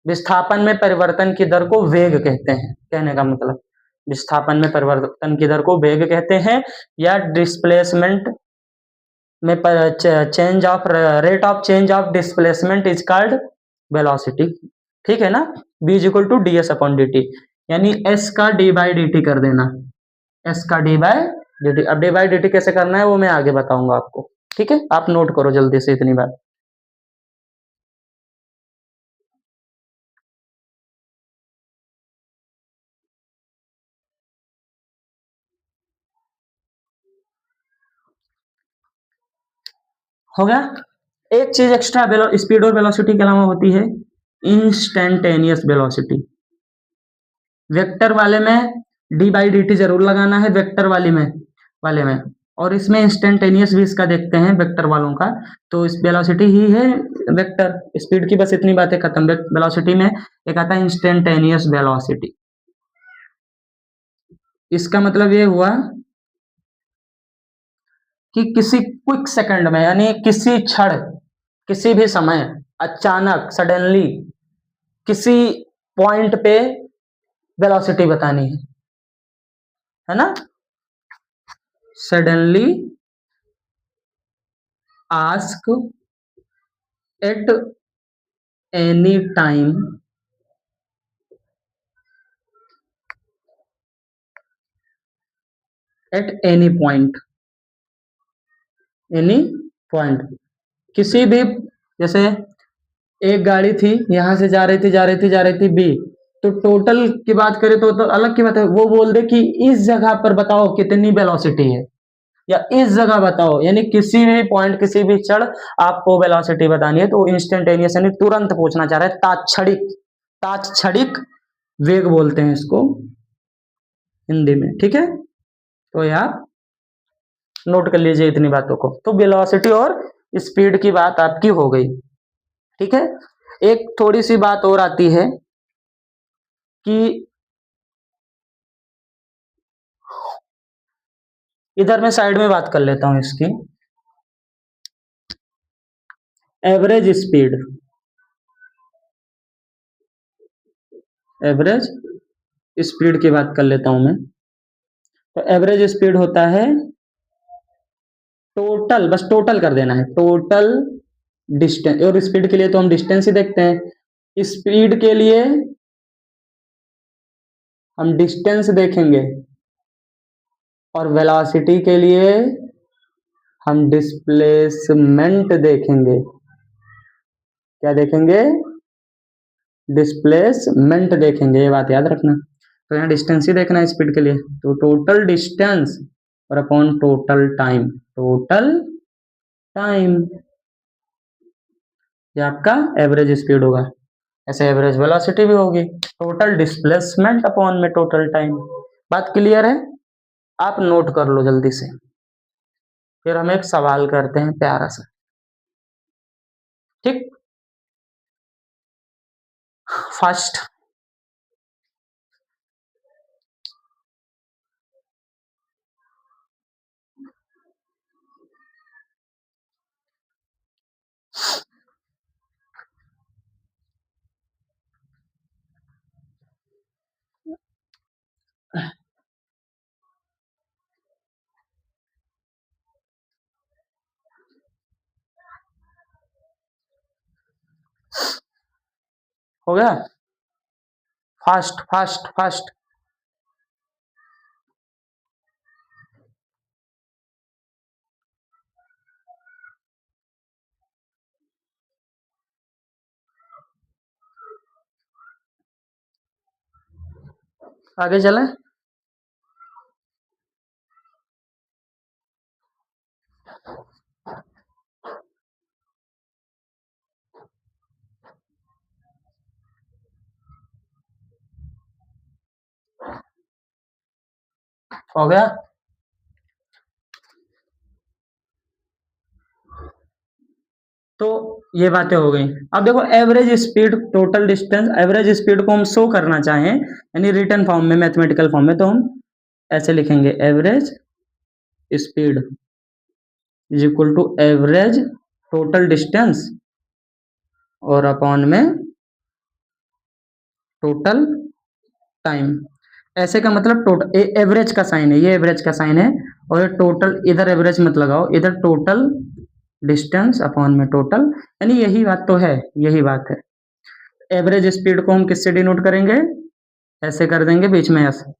विस्थापन में परिवर्तन की दर को वेग कहते हैं, कहने का मतलब विस्थापन में परिवर्तन की दर को वेग कहते हैं, या डिस्प्लेसमेंट में change of rate of change of displacement is called velocity. ठीक है ना? b is equal to D S upon D T, यानी s का d बाई डी टी कर देना, s का d बाई डी टी। अब d बाई डी टी कैसे करना है वो मैं आगे बताऊंगा आपको। ठीक है, आप नोट करो जल्दी से इतनी बात। हो गया? एक चीज एक्स्ट्रा स्पीड और वेलोसिटी के अलावा होती है इंस्टेंटेनियस वेलोसिटी। वेक्टर वाले में डी बाई डी टी जरूर लगाना है, वेक्टर वाले में, और इसमें इंस्टेंटेनियस भी इसका देखते हैं वेक्टर वालों का, तो इस वेलोसिटी ही है वेक्टर। स्पीड की बस इतनी बातें खत्म। वेलोसिटी में एक आता है इंस्टेंटेनियस वेलोसिटी। इसका मतलब ये हुआ कि किसी क्विक सेकंड में, यानी किसी क्षण, किसी भी समय, अचानक, सडनली किसी पॉइंट पे वेलोसिटी बतानी है ना? Suddenly ask at any time at any point, any point, किसी भी, जैसे एक गाड़ी थी यहां से जा रही थी बी, तो टोटल की बात करें तो अलग की बात है, वो बोल दे कि इस जगह पर बताओ कितनी वेलोसिटी है, या इस जगह बताओ, यानी किसी भी पॉइंट, किसी भी क्षण आपको वेलोसिटी बतानी है, तो इंस्टेंटेनियस यानी तुरंत पूछना चाह रहा है, तात्क्षणिक वेग बोलते हैं इसको हिंदी में। ठीक है, तो आप नोट कर लीजिए इतनी बातों को। तो वेलोसिटी और स्पीड की बात आपकी हो गई। ठीक है, एक थोड़ी सी बात और आती है कि इधर मैं साइड में बात कर लेता हूं इसकी, एवरेज स्पीड, एवरेज स्पीड की बात कर लेता हूं मैं। तो एवरेज स्पीड होता है टोटल, बस टोटल कर देना है, टोटल डिस्टेंस। और स्पीड के लिए तो हम डिस्टेंस ही देखते हैं, स्पीड के लिए हम डिस्टेंस देखेंगे, और वेलोसिटी के लिए हम डिस्प्लेसमेंट देखेंगे। क्या देखेंगे? डिस्प्लेसमेंट देखेंगे, ये बात याद रखना। तो यहाँ डिस्टेंस ही देखना है स्पीड के लिए, तो टोटल डिस्टेंस और upon total time, total time, ये आपका एवरेज स्पीड होगा। ऐसे एवरेज वेलोसिटी भी होगी, टोटल डिस्प्लेसमेंट अपॉन में टोटल टाइम। बात क्लियर है? आप नोट कर लो जल्दी से। फिर हम एक सवाल करते हैं प्यारा सा, ठीक। फर्स्ट, हो गया। फर्स्ट फर्स्ट फर्स्ट, आगे चलें। हो गया। तो ये बातें हो गई। अब देखो average speed, total distance, average speed को हम शो करना चाहें यानी रिटन फॉर्म में, मैथमेटिकल फॉर्म में, तो हम ऐसे लिखेंगे, average speed is equal to average total distance और अपॉन में टोटल टाइम। ऐसे का मतलब टोटल, एवरेज का साइन है, ये एवरेज का साइन है, और ये टोटल, इधर एवरेज मत लगाओ, इधर टोटल डिस्टेंस अपॉन में टोटल, यानी यही बात तो है, यही बात है। एवरेज स्पीड को हम किससे डिनोट करेंगे, ऐसे कर देंगे बीच में ऐसे,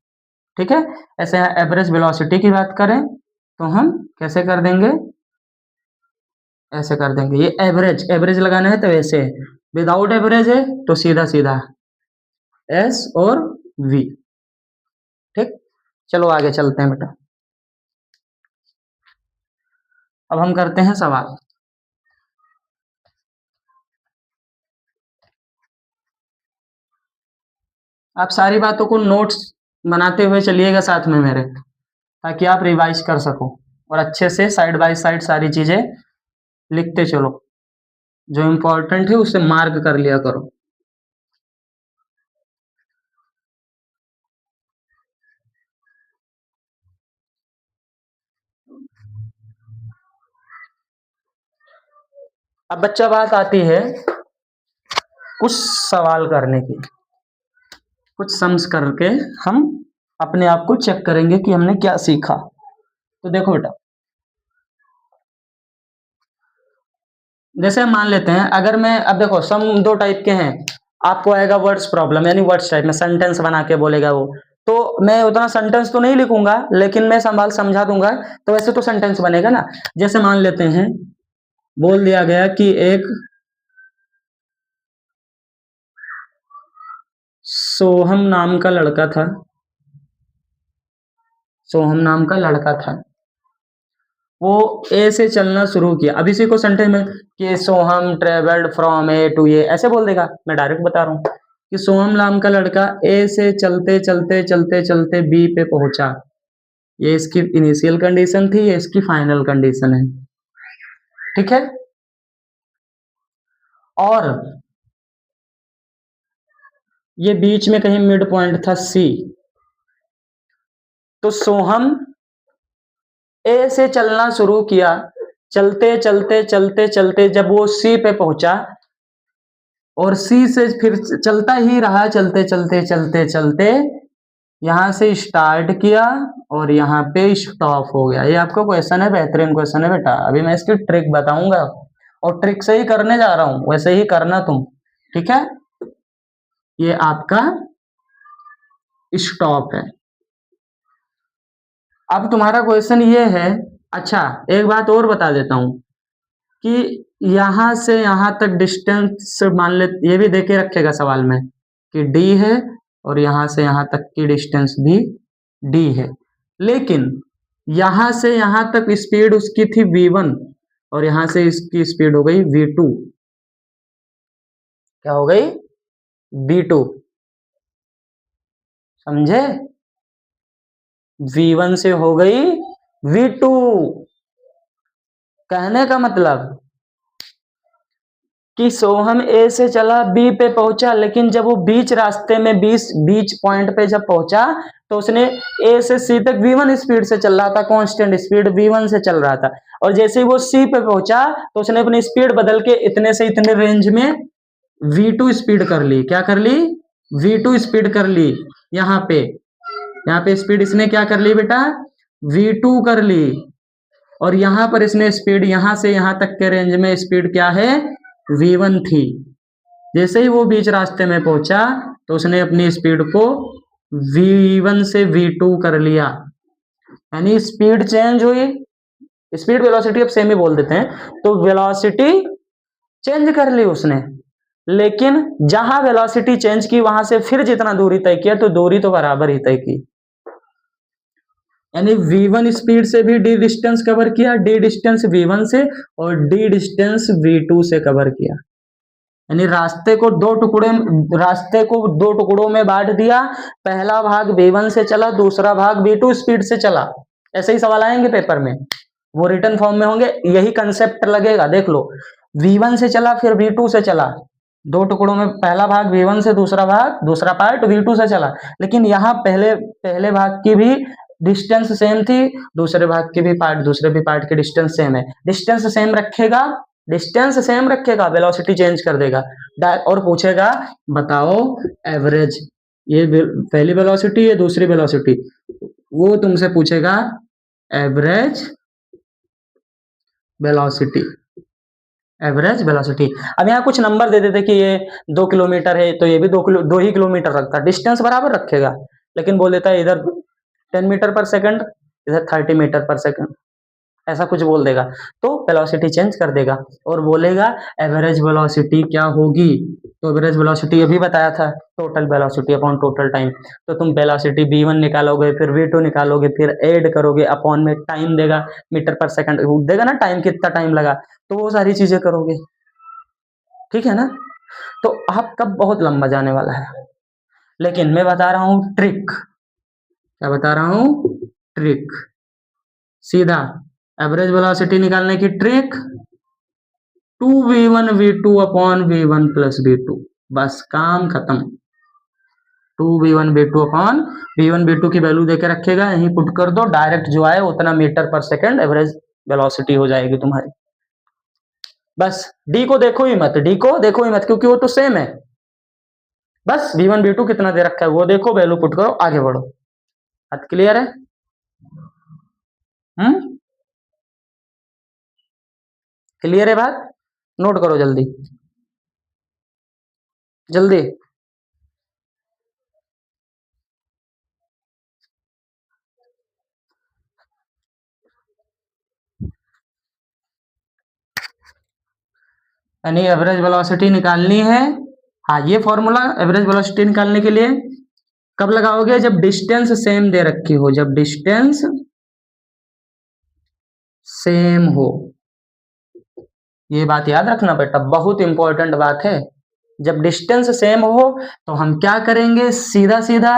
ठीक है। ऐसे एवरेज वेलोसिटी की बात करें तो हम कैसे कर देंगे, ऐसे कर देंगे। ये एवरेज, एवरेज लगाना है तो ऐसे, विदाउट एवरेज है तो सीधा सीधा एस और वी, ठीक। चलो आगे चलते हैं बेटा। अब हम करते हैं सवाल। आप सारी बातों को नोट्स बनाते हुए चलिएगा साथ में मेरे, ताकि आप रिवाइज कर सको और अच्छे से साइड बाय साइड सारी चीजें लिखते चलो, जो इम्पोर्टेंट है उसे मार्क कर लिया करो। अब बच्चा बात आती है कुछ सवाल करने की, कुछ सम्स करके हम अपने आप को चेक करेंगे कि हमने क्या सीखा। तो देखो बेटा, जैसे हम मान लेते हैं, अगर मैं, अब देखो सम दो टाइप के हैं, आपको आएगा वर्ड्स प्रॉब्लम, यानी वर्ड्स टाइप में सेंटेंस बना के बोलेगा वो, तो मैं उतना सेंटेंस तो नहीं लिखूंगा, लेकिन मैं सवाल समझा दूंगा, तो वैसे तो सेंटेंस बनेगा ना। जैसे मान लेते हैं, बोल दिया गया कि एक सोहम नाम का लड़का था, सोहम नाम का लड़का था, वो ए से चलना शुरू किया। अब इसी को सेंटेंस में कि सोहम ट्रेवल्ड फ्रॉम ए टू ए, ऐसे बोल देगा, मैं डायरेक्ट बता रहा हूँ कि सोहम नाम का लड़का ए से चलते चलते चलते चलते बी पे पहुंचा। ये इसकी इनिशियल कंडीशन थी, ये इसकी फाइनल कंडीशन है, ठीक है। और ये बीच में कहीं मिड पॉइंट था सी, तो सोहम ए से चलना शुरू किया, चलते चलते चलते चलते जब वो सी पे पहुंचा, और सी से फिर चलता ही रहा, चलते चलते चलते चलते यहां से स्टार्ट किया और यहाँ पे स्टॉप हो गया। ये आपका क्वेश्चन है, बेहतरीन क्वेश्चन है बेटा। अभी मैं इसकी ट्रिक बताऊंगा और ट्रिक से ही करने जा रहा हूं, वैसे ही करना तुम, ठीक है। ये आपका स्टॉप है। अब तुम्हारा क्वेश्चन ये है, अच्छा एक बात और बता देता हूं कि यहां से यहां तक डिस्टेंस मान ले, ये भी देके रखेगा सवाल में कि डी है, और यहां से यहां तक की डिस्टेंस भी डी है, लेकिन यहां से यहां तक स्पीड उसकी थी v1 और यहां से इसकी स्पीड हो गई v2। क्या हो गई, v2, समझे, v1 से हो गई v2, कहने का मतलब कि सोहम ए से चला बी पे पहुंचा, लेकिन जब वो बीच रास्ते में बीच पॉइंट पे जब पहुंचा तो उसने ए से सी तक v1 स्पीड से चल रहा था, कांस्टेंट स्पीड v1 से चल रहा था, और जैसे ही वो सी पे पहुंचा तो उसने अपनी स्पीड बदल के इतने से इतने रेंज में v2 स्पीड कर ली। क्या कर ली? v2 स्पीड कर ली। यहाँ पे स्पीड इसने क्या कर ली बेटा? v2 कर ली। और यहां पर इसने स्पीड यहां से यहां तक के रेंज में स्पीड क्या है? v1 थी। जैसे ही वो बीच रास्ते में पहुंचा तो उसने अपनी स्पीड को v1 से v2 कर लिया, यानी स्पीड चेंज हुई। स्पीड वेलोसिटी अब सेम ही बोल देते हैं, तो वेलोसिटी चेंज कर ली उसने, लेकिन जहां वेलोसिटी चेंज की वहां से फिर जितना दूरी तय किया तो दूरी तो बराबर ही तय की, यानी v1 स्पीड से भी d डिस्टेंस कवर किया, d डिस्टेंस v1 से और d डिस्टेंस v2 से कवर किया, यानी रास्ते को दो टुकड़ों में बांट दिया। पहला भाग v1 से चला, दूसरा भाग v2 स्पीड से चला। ऐसे ही सवाल आएंगे पेपर में, वो रिटर्न फॉर्म में होंगे, यही कंसेप्ट लगेगा। देख लो, v1 से चला फिर v2 से चला, दो टुकड़ों में पहला भाग v1 से, दूसरा पार्ट v2 से चला, लेकिन यहाँ पहले भाग की भी डिस्टेंस सेम थी, दूसरे भी पार्ट की डिस्टेंस सेम है। डिस्टेंस सेम रखेगा, वेलोसिटी चेंज कर देगा और पूछेगा बताओ एवरेज, ये पहली वेलोसिटी, ये दूसरी वेलोसिटी, वो तुमसे पूछेगा एवरेज वेलोसिटी। अब यहाँ कुछ नंबर दे देते कि ये 2 किलोमीटर है तो ये भी 2 ही किलोमीटर रखता, डिस्टेंस बराबर रखेगा, लेकिन बोल देता है इधर 10 मीटर पर सेकंड, इधर 30 मीटर पर सेकंड, ऐसा कुछ बोल देगा, तो वेलोसिटी चेंज कर देगा और बोलेगा एवरेज वेलोसिटी क्या होगी। तो एवरेज वेलोसिटी अभी बताया था, total velocity upon total time. तो तुम वेलोसिटी v1 निकालोगे, फिर v2 निकालोगे, फिर ऐड करोगे, अपॉन में टाइम देगा, मीटर पर सेकंड देगा ना, टाइम कितना टाइम लगा, तो वो सारी चीजें करोगे। ठीक है ना? तो आपका बहुत लंबा जाने वाला है, लेकिन मैं बता रहा हूं ट्रिक। क्या बता रहा हूं? ट्रिक। सीधा एवरेज वेलोसिटी निकालने की trick, 2v1 v2 upon v1 plus v2, बस काम खत्म। 2v1 v2 upon v1 v2 की वैल्यू देके रखेगा, यहीं पुट कर दो, डायरेक्ट जो आए उतना मीटर पर सेकंड एवरेज वेलोसिटी हो जाएगी तुम्हारी। बस d को देखो ही मत, क्योंकि वो तो सेम है। बस v1 v2 कितना दे रखा है वो देखो, वैल्यू पुट करो, आगे बढ़ो। बात क्लियर है? क्लियर है बात? नोट करो जल्दी जल्दी। यानी एवरेज वेलोसिटी निकालनी है। हाँ, ये फॉर्मूला एवरेज वेलोसिटी निकालने के लिए कब लगाओगे? जब डिस्टेंस सेम दे रखी हो, जब डिस्टेंस सेम हो। ये बात याद रखना बेटा, बहुत इंपॉर्टेंट बात है। जब डिस्टेंस सेम हो तो हम क्या करेंगे? सीधा सीधा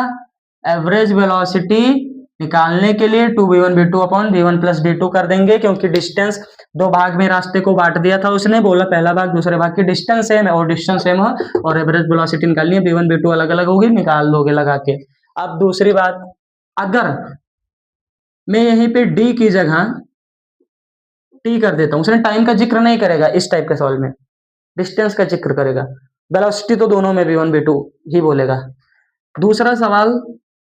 एवरेज वेलोसिटी निकालने के लिए 2v1 v2 upon v1 plus v2 कर देंगे, क्योंकि डिस्टेंस दो भाग में रास्ते को बांट दिया था उसने, बोला पहला भाग दूसरे भाग की डिस्टेंस सेम है, और डिस्टेंस सेम हो और एवरेज वेलोसिटी निकालनी है, v1 v2 अलग अलग होगी, निकाल दोगे लगा के। अब दूसरी बात, अगर मैं यहीं पे d की जगह t कर देता हूं, उसने टाइम का जिक्र नहीं करेगा इस टाइप के सवाल में, डिस्टेंस का जिक्र करेगा, वेलोसिटी तो दोनों में v1 v2 ही बोलेगा। दूसरा सवाल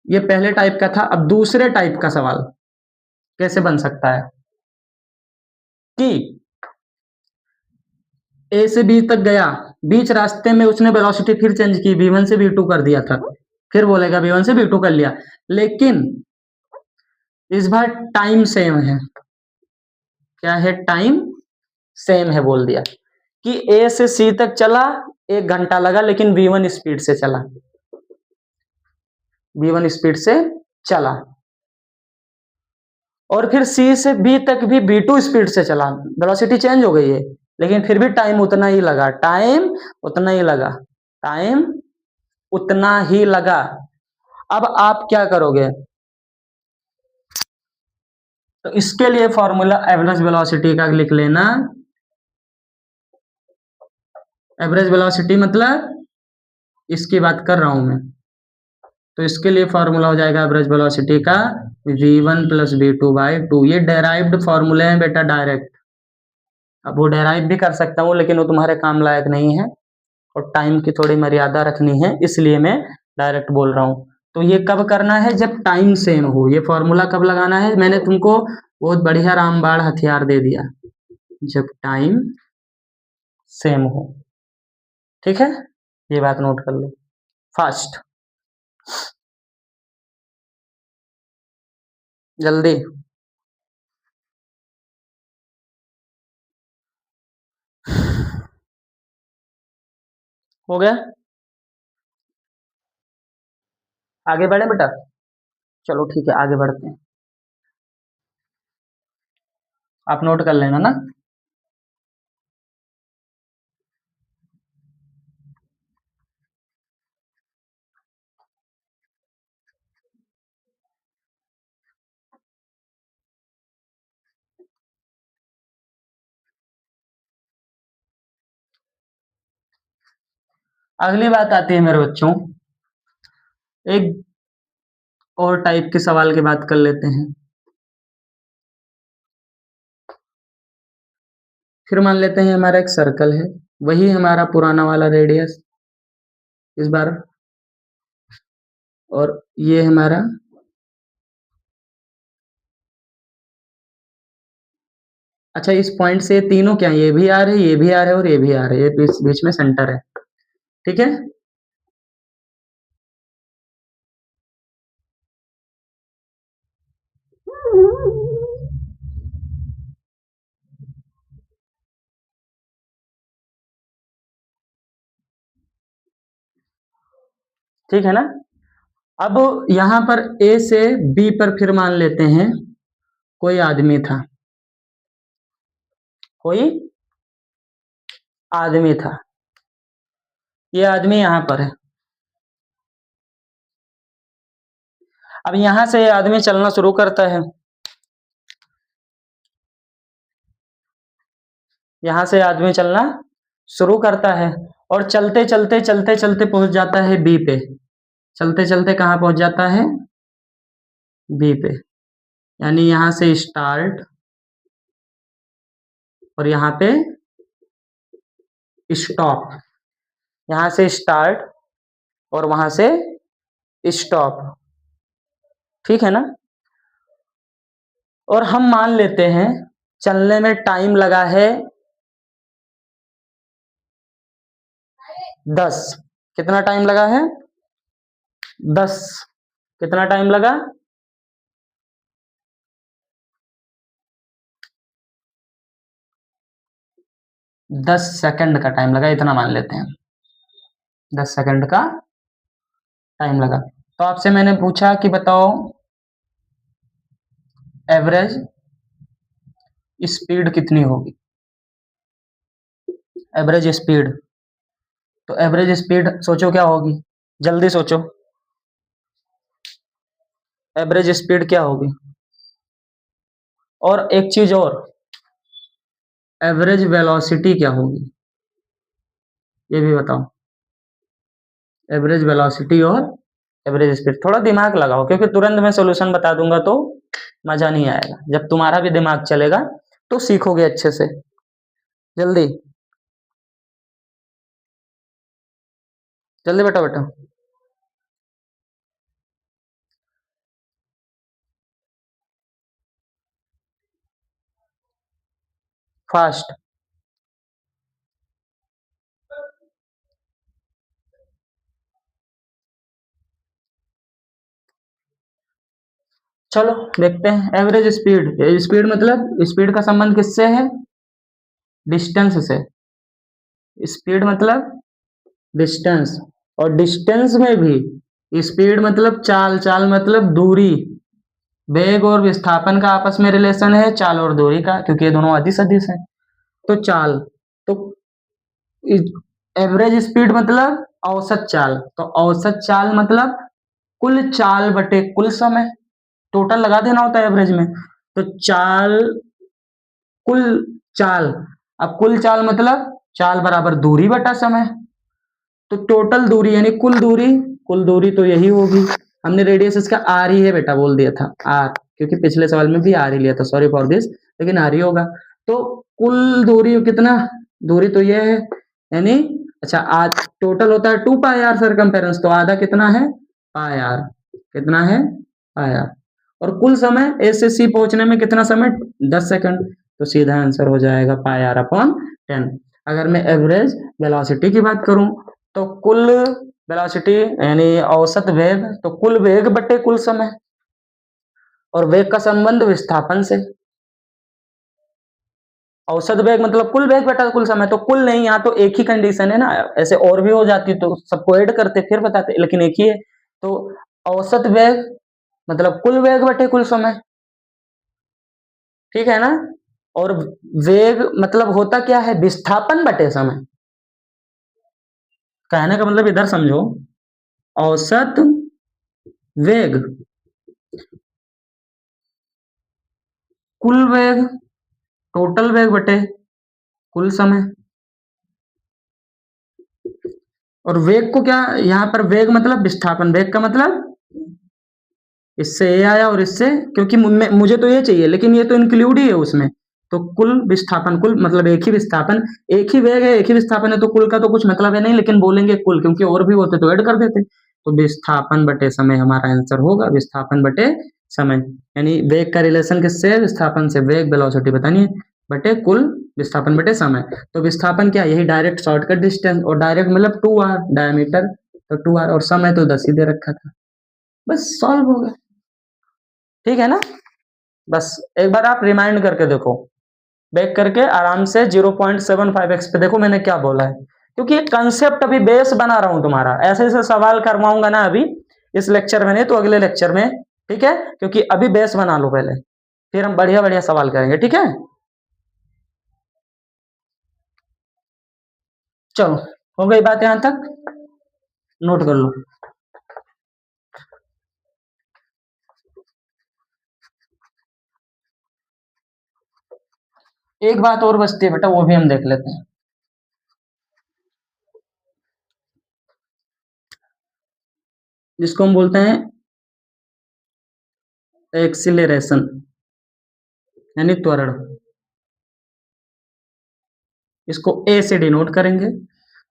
ये पहले टाइप का था, अब दूसरे टाइप का सवाल कैसे बन सकता है कि ए से बी तक गया, बीच रास्ते में उसने वेलोसिटी फिर चेंज की, v1 से v2 कर दिया था, फिर बोलेगा v1 से v2 कर लिया, लेकिन इस बार टाइम सेम है। क्या है? टाइम सेम है, बोल दिया कि ए से सी तक चला 1 घंटा लगा, लेकिन v1 स्पीड से चला, v1 स्पीड से चला, और फिर सी से बी तक भी v2 स्पीड से चला, वेलोसिटी चेंज हो गई है, लेकिन फिर भी टाइम उतना ही लगा, टाइम उतना ही लगा। अब आप क्या करोगे? तो इसके लिए फॉर्मूला एवरेज वेलोसिटी का लिख लेना। एवरेज वेलोसिटी मतलब इसकी बात कर रहा हूं मैं, तो इसके लिए फॉर्मूला हो जाएगा एवरेज वेलोसिटी का v1 प्लस v2/2। ये डेराइव्ड फॉर्मूले हैं बेटा डायरेक्ट। अब वो डेराइव भी कर सकता हूँ लेकिन वो तुम्हारे काम लायक नहीं है और टाइम की थोड़ी मर्यादा रखनी है, इसलिए मैं डायरेक्ट बोल रहा हूँ। तो ये कब करना है, जब टाइम सेम हो। ये फॉर्मूला कब लगाना है, मैंने तुमको बहुत बढ़िया रामबाण हथियार दे दिया, जब टाइम सेम हो। ठीक है, ये बात नोट कर लो। फास्ट, जल्दी। हो गया, आगे बढ़े बेटा। चलो ठीक है, आगे बढ़ते हैं। आप नोट कर लेना ना। अगली बात आती है मेरे बच्चों, एक और टाइप के सवाल की बात कर लेते हैं। फिर मान लेते हैं हमारा एक सर्कल है, वही हमारा पुराना वाला रेडियस इस बार, और ये हमारा अच्छा, इस पॉइंट से तीनों क्या, ये भी आ रहे, ये भी आ रहे और ये भी आ रहे, ये बीच बीच में सेंटर है। ठीक है, ठीक है ना। अब यहां पर ए से बी पर फिर मान लेते हैं कोई आदमी था, कोई आदमी था, ये आदमी यहां पर है। अब यहां से ये आदमी चलना शुरू करता है, यहां से आदमी चलना शुरू करता है और चलते चलते चलते चलते पहुंच जाता है बी पे। चलते चलते कहां पहुंच जाता है, बी पे। यानी यहां से स्टार्ट और यहां पे स्टॉप, यहां से स्टार्ट और वहां से स्टॉप। ठीक है ना। और हम मान लेते हैं चलने में टाइम लगा है 10। कितना टाइम लगा है, 10। कितना टाइम लगा, 10 सेकंड का टाइम लगा, इतना मान लेते हैं 10 सेकंड का टाइम लगा। तो आपसे मैंने पूछा कि बताओ एवरेज स्पीड कितनी होगी, एवरेज स्पीड। तो एवरेज स्पीड सोचो क्या होगी, जल्दी सोचो, एवरेज स्पीड क्या होगी। और एक चीज और, एवरेज वेलोसिटी क्या होगी, ये भी बताओ। एवरेज वेलोसिटी और एवरेज स्पीड, थोड़ा दिमाग लगाओ क्योंकि तुरंत मैं सॉल्यूशन बता दूंगा तो मजा नहीं आएगा। जब तुम्हारा भी दिमाग चलेगा तो सीखोगे अच्छे से। जल्दी जल्दी बेटा बेटा, फास्ट। चलो देखते हैं एवरेज स्पीड। स्पीड मतलब स्पीड का संबंध किससे है, डिस्टेंस से। स्पीड मतलब डिस्टेंस, और डिस्टेंस में भी स्पीड मतलब चाल, चाल मतलब दूरी। वेग और विस्थापन का आपस में रिलेशन है चाल और दूरी का, क्योंकि ये दोनों अदिश अदिश है। तो चाल, तो एवरेज स्पीड मतलब औसत चाल, तो औसत चाल मतलब कुल चाल बटे कुल समय, टोटल लगा देना होता है एवरेज में। तो चाल, कुल चाल, अब कुल चाल मतलब चाल बराबर दूरी बटा समय, तो टोटल दूरी यानी कुल दूरी तो यही होगी। हमने रेडियस इसका आर ही है बेटा बोल दिया था, आर, क्योंकि पिछले सवाल में भी आर ही लिया था, सॉरी फॉर दिस, लेकिन आर ही होगा। तो कुल दूरी कितना, दूरी तो ये है, यानी अच्छा आज टोटल होता है 2 पाई आर सरकमफेरेंस, तो आधा कितना है, पाई आर, कितना है, पाई आर। और कुल समय ए से सी पहुंचने में कितना समय, 10 सेकंड, तो सीधा आंसर हो जाएगा पाई आर अपॉन 10। अगर मैं एवरेज वेलोसिटी की बात करूं तो कुल वेलोसिटी यानी औसत वेग, तो कुल वेग बटे कुल समय, और वेग का संबंध विस्थापन से। औसत वेग मतलब कुल वेग बटा कुल समय, तो कुल नहीं, यहाँ तो एक ही कंडीशन है ना, ऐसे और भी हो जाती तो सबको ऐड करते फिर बताते, लेकिन एक ही है। तो औसत वेग मतलब कुल वेग बटे कुल समय, ठीक है ना। और वेग मतलब होता क्या है, विस्थापन बटे समय। कहने का मतलब इधर समझो, औसत वेग कुल वेग, टोटल वेग बटे कुल समय। और वेग को क्या, यहां पर वेग मतलब विस्थापन, वेग का मतलब इससे ये आया और इससे, क्योंकि मुझे तो ये चाहिए लेकिन ये तो इंक्लूड ही है उसमें, तो कुल विस्थापन, कुल मतलब एक ही विस्थापन, एक ही वेग है एक ही विस्थापन है, तो कुल का तो कुछ मतलब है नहीं, लेकिन बोलेंगे कुल, क्योंकि और भी होते तो ऐड कर देते। तो विस्थापन बटे समय हमारा आंसर होगा, विस्थापन बटे समय, यानी वेग का रिलेशन किससे है, विस्थापन से, वेग वेलोसिटी बतानी है, बटे कुल विस्थापन बटे समय। तो विस्थापन क्या, यही डायरेक्ट शॉर्टकट डिस्टेंस, और डायरेक्ट मतलब 2r डायमीटर, तो 2r, और समय तो 10 ही दे रखा था, बस सॉल्व हो गया, ठीक है ना। बस एक बार आप रिमाइंड करके देखो, बैक करके आराम से 0.75x पे देखो मैंने क्या बोला है, क्योंकि एक कंसेप्ट अभी बेस बना रहा हूं तुम्हारा, ऐसे ऐसे सवाल करवाऊंगा ना अभी इस लेक्चर में नहीं तो अगले लेक्चर में, ठीक है, क्योंकि अभी बेस बना लो पहले, फिर हम बढ़िया बढ़िया सवाल करेंगे, ठीक है। चलो, हो गई बात यहां तक, नोट कर लो। एक बात और बचती है बेटा, वो भी हम देख लेते हैं, जिसको हम बोलते हैं एक्सिलरेशन, यानी त्वरण। इसको ए से डिनोट करेंगे,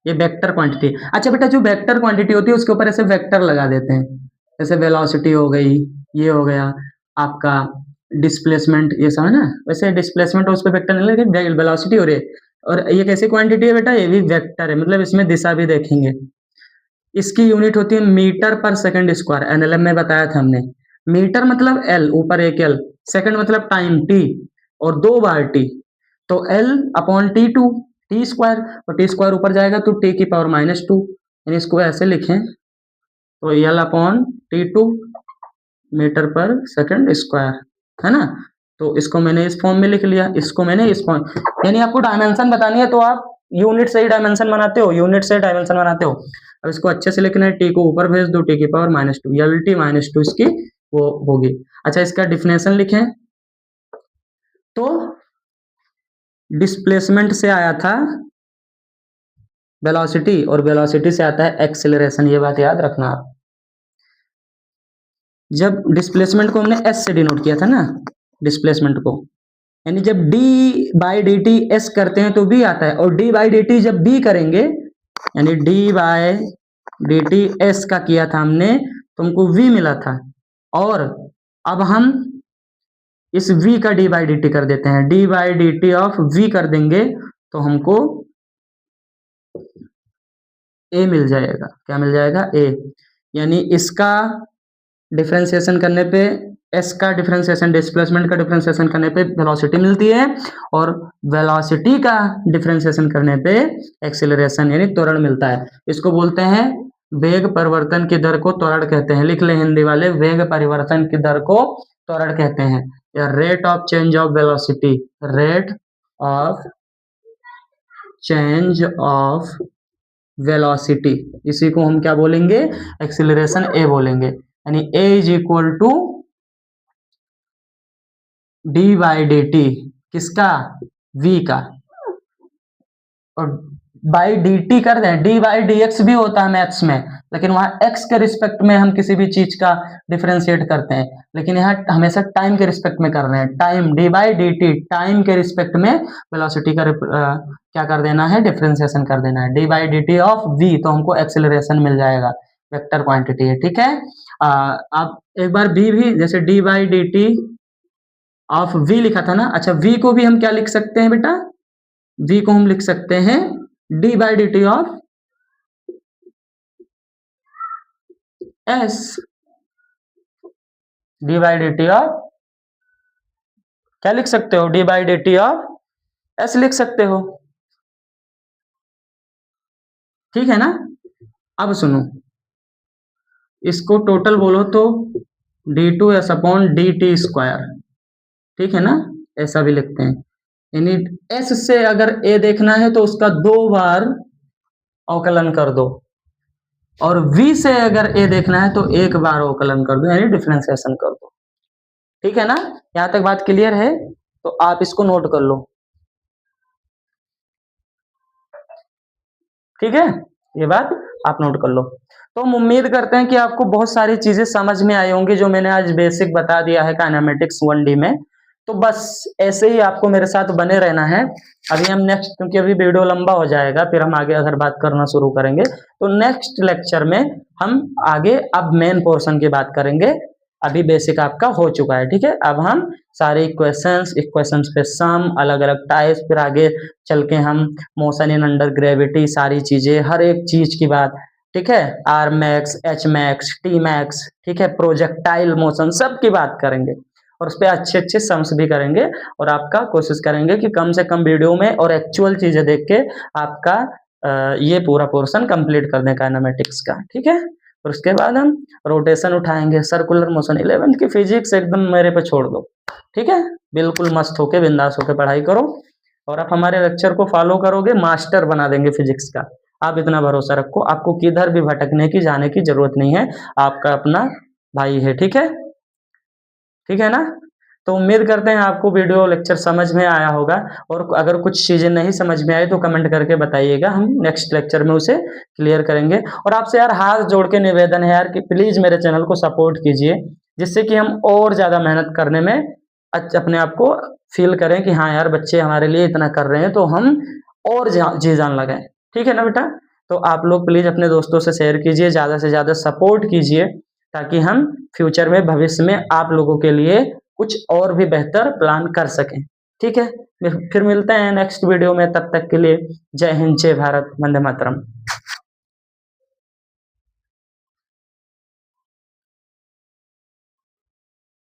ये वेक्टर क्वांटिटी। अच्छा बेटा, जो वेक्टर क्वांटिटी होती है उसके ऊपर ऐसे वेक्टर लगा देते हैं, जैसे वेलोसिटी हो गई, ये हो गया आपका डिस्प्लेसमेंट, ये सब है ना, वैसे डिस्प्लेसमेंट उस पर वेक्टर नहीं लगे, वेलोसिटी हो रही है। और ये कैसी क्वांटिटी है बेटा, ये भी वेक्टर है, मतलब इसमें दिशा भी देखेंगे। इसकी यूनिट होती है मीटर पर सेकंड स्क्वायर, एनएलएम में बताया था हमने। मीटर मतलब एल, ऊपर एक एल, सेकंड मतलब टाइम टी, और 2 बार टी, तो L upon T 2, T square, और टी स्क्वायर ऊपर जाएगा तो टी की पावर -2, यानी इसको ऐसे लिखें, तो एल अपॉन टी 2 मीटर पर सेकंड स्क्वायर, है ना। तो इसको मैंने इस फॉर्म में लिख लिया, इसको मैंने इस फॉर्म, यानी आपको डायमेंशन बतानी है तो आप यूनिट से ही डायमेंशन बनाते हो, यूनिट से डायमेंशन बनाते हो। अब इसको अच्छे से लिखना है, टी को ऊपर भेज दो, टी की पावर -2, एल टी -2 इसकी वो होगी। अच्छा, इसका डिफिनेशन लिखें, तो डिस्प्लेसमेंट से आया था वेलोसिटी, और वेलोसिटी से आता है एक्सेलरेशन, ये बात याद रखना आप। जब डिस्प्लेसमेंट को हमने एस से डिनोट किया था ना, डिस्प्लेसमेंट को, यानी जब D by D t S करते हैं तो बी आता है, और डी बाई डी टी जब बी करेंगे, यानी D by D t S का किया था हमने, तो हमको वी मिला था, और अब हम इस v का डी बाई डी टी कर देते हैं, D by D T of v कर देंगे तो हमको a मिल जाएगा, क्या मिल जाएगा, a, यानी इसका डिफरेंशिएशन करने पे, s का डिफरेंशिएशन, डिस्प्लेसमेंट का डिफरेंशिएशन करने पे वेलोसिटी मिलती है, और वेलोसिटी का डिफरेंशिएशन करने पे एक्सीलरेशन यानी त्वरण मिलता है। इसको बोलते हैं वेग परिवर्तन की दर को त्वरण कहते हैं, लिख ले हिंदी वाले, वेग परिवर्तन की दर को त्वरण कहते हैं, या rate of change of velocity, rate of change of velocity, इसी को हम क्या बोलेंगे, एक्सीलरेशन ए बोलेंगे, यानी a is equal to d by D t किसका, v का, और बाई डी टी कर दें, डी बाई डी एक्स भी होता है मैथ्स में, लेकिन वहां x के रिस्पेक्ट में हम किसी भी चीज का डिफरेंशिएट करते हैं, लेकिन यहाँ हमेशा टाइम के रिस्पेक्ट में कर रहे हैं। Time D by D T time के रिस्पेक्ट में वेलोसिटी का क्या कर देना है, डिफरेंशिएशन कर देना है। D by D T of v, तो हमको एक्सेलरेशन मिल जाएगा, वेक्टर क्वांटिटी है, ठीक है। आप एक बार v भी, जैसे D by D T of v लिखा था ना, अच्छा v को भी हम क्या लिख सकते हैं बेटा, v को हम लिख सकते हैं D by D T of s, D by D T of, क्या लिख सकते हो, D by D T of s लिख सकते हो, ठीक है ना। अब सुनो, इसको टोटल बोलो तो D two S upon D T square, ठीक है ना, ऐसा भी लिखते हैं। यानी s से अगर a देखना है तो उसका 2 बार अवकलन कर दो, और v से अगर a देखना है तो 1 बार अवकलन कर दो, यानी डिफरेंशिएशन कर दो, ठीक है ना। यहां तक बात क्लियर है, तो आप इसको नोट कर लो, ठीक है, ये बात आप नोट कर लो। तो हम उम्मीद करते हैं कि आपको बहुत सारी चीजें समझ में आई होंगी, जो मैंने आज बेसिक बता दिया है काइनेमेटिक्स 1D में। तो बस ऐसे ही आपको मेरे साथ बने रहना है। अभी हम नेक्स्ट, क्योंकि अभी वीडियो लंबा हो जाएगा, फिर हम आगे अगर बात करना शुरू करेंगे, तो नेक्स्ट लेक्चर में हम आगे अब मेन पोर्शन की बात करेंगे। अभी बेसिक आपका हो चुका है, ठीक है। अब हम सारे इक्वेशंस पे सम, अलग अलग टाइप्स, फिर आगे चल के हम मोशन इन अंडर ग्रेविटी, सारी चीजें, हर एक चीज की बात, ठीक है, R max, H max, T max, ठीक है, प्रोजेक्टाइल मोशन, सब की बात करेंगे, और उस पर अच्छे अच्छे सम्स भी करेंगे, और आपका कोशिश करेंगे कि कम से कम वीडियो में और एक्चुअल चीजें देख के आपका ये पूरा पोर्शन कंप्लीट कर दें काइनेमेटिक्स का, ठीक है। और उसके बाद हम रोटेशन उठाएंगे, सर्कुलर मोशन। 11th की फिजिक्स एकदम मेरे पे छोड़ दो, ठीक है, बिल्कुल मस्त होके बिंदास होके पढ़ाई करो, और आप हमारे लेक्चर को फॉलो करोगे, मास्टर बना देंगे फिजिक्स का। आप इतना भरोसा रखो, आपको किधर भी भटकने की, जाने की जरूरत नहीं है, आपका अपना भाई है, ठीक है, ठीक है ना। तो उम्मीद करते हैं आपको वीडियो लेक्चर समझ में आया होगा, और अगर कुछ चीजें नहीं समझ में आई तो कमेंट करके बताइएगा, हम नेक्स्ट लेक्चर में उसे क्लियर करेंगे। और आपसे यार हाथ जोड़ के निवेदन है यार कि प्लीज मेरे चैनल को सपोर्ट कीजिए, जिससे कि हम और ज्यादा मेहनत करने में अपने आप को फील करें कि हाँ यार बच्चे हमारे लिए इतना कर रहे हैं, तो हम और जी जान लगाएं, ठीक है ना बेटा। तो आप लोग प्लीज अपने दोस्तों से शेयर कीजिए, ज्यादा से ज्यादा सपोर्ट कीजिए, ताकि हम फ्यूचर में, भविष्य में आप लोगों के लिए कुछ और भी बेहतर प्लान कर सकें, ठीक है। फिर मिलते हैं नेक्स्ट वीडियो में, तब तक के लिए जय हिंद, जय भारत, वंदे मातरम।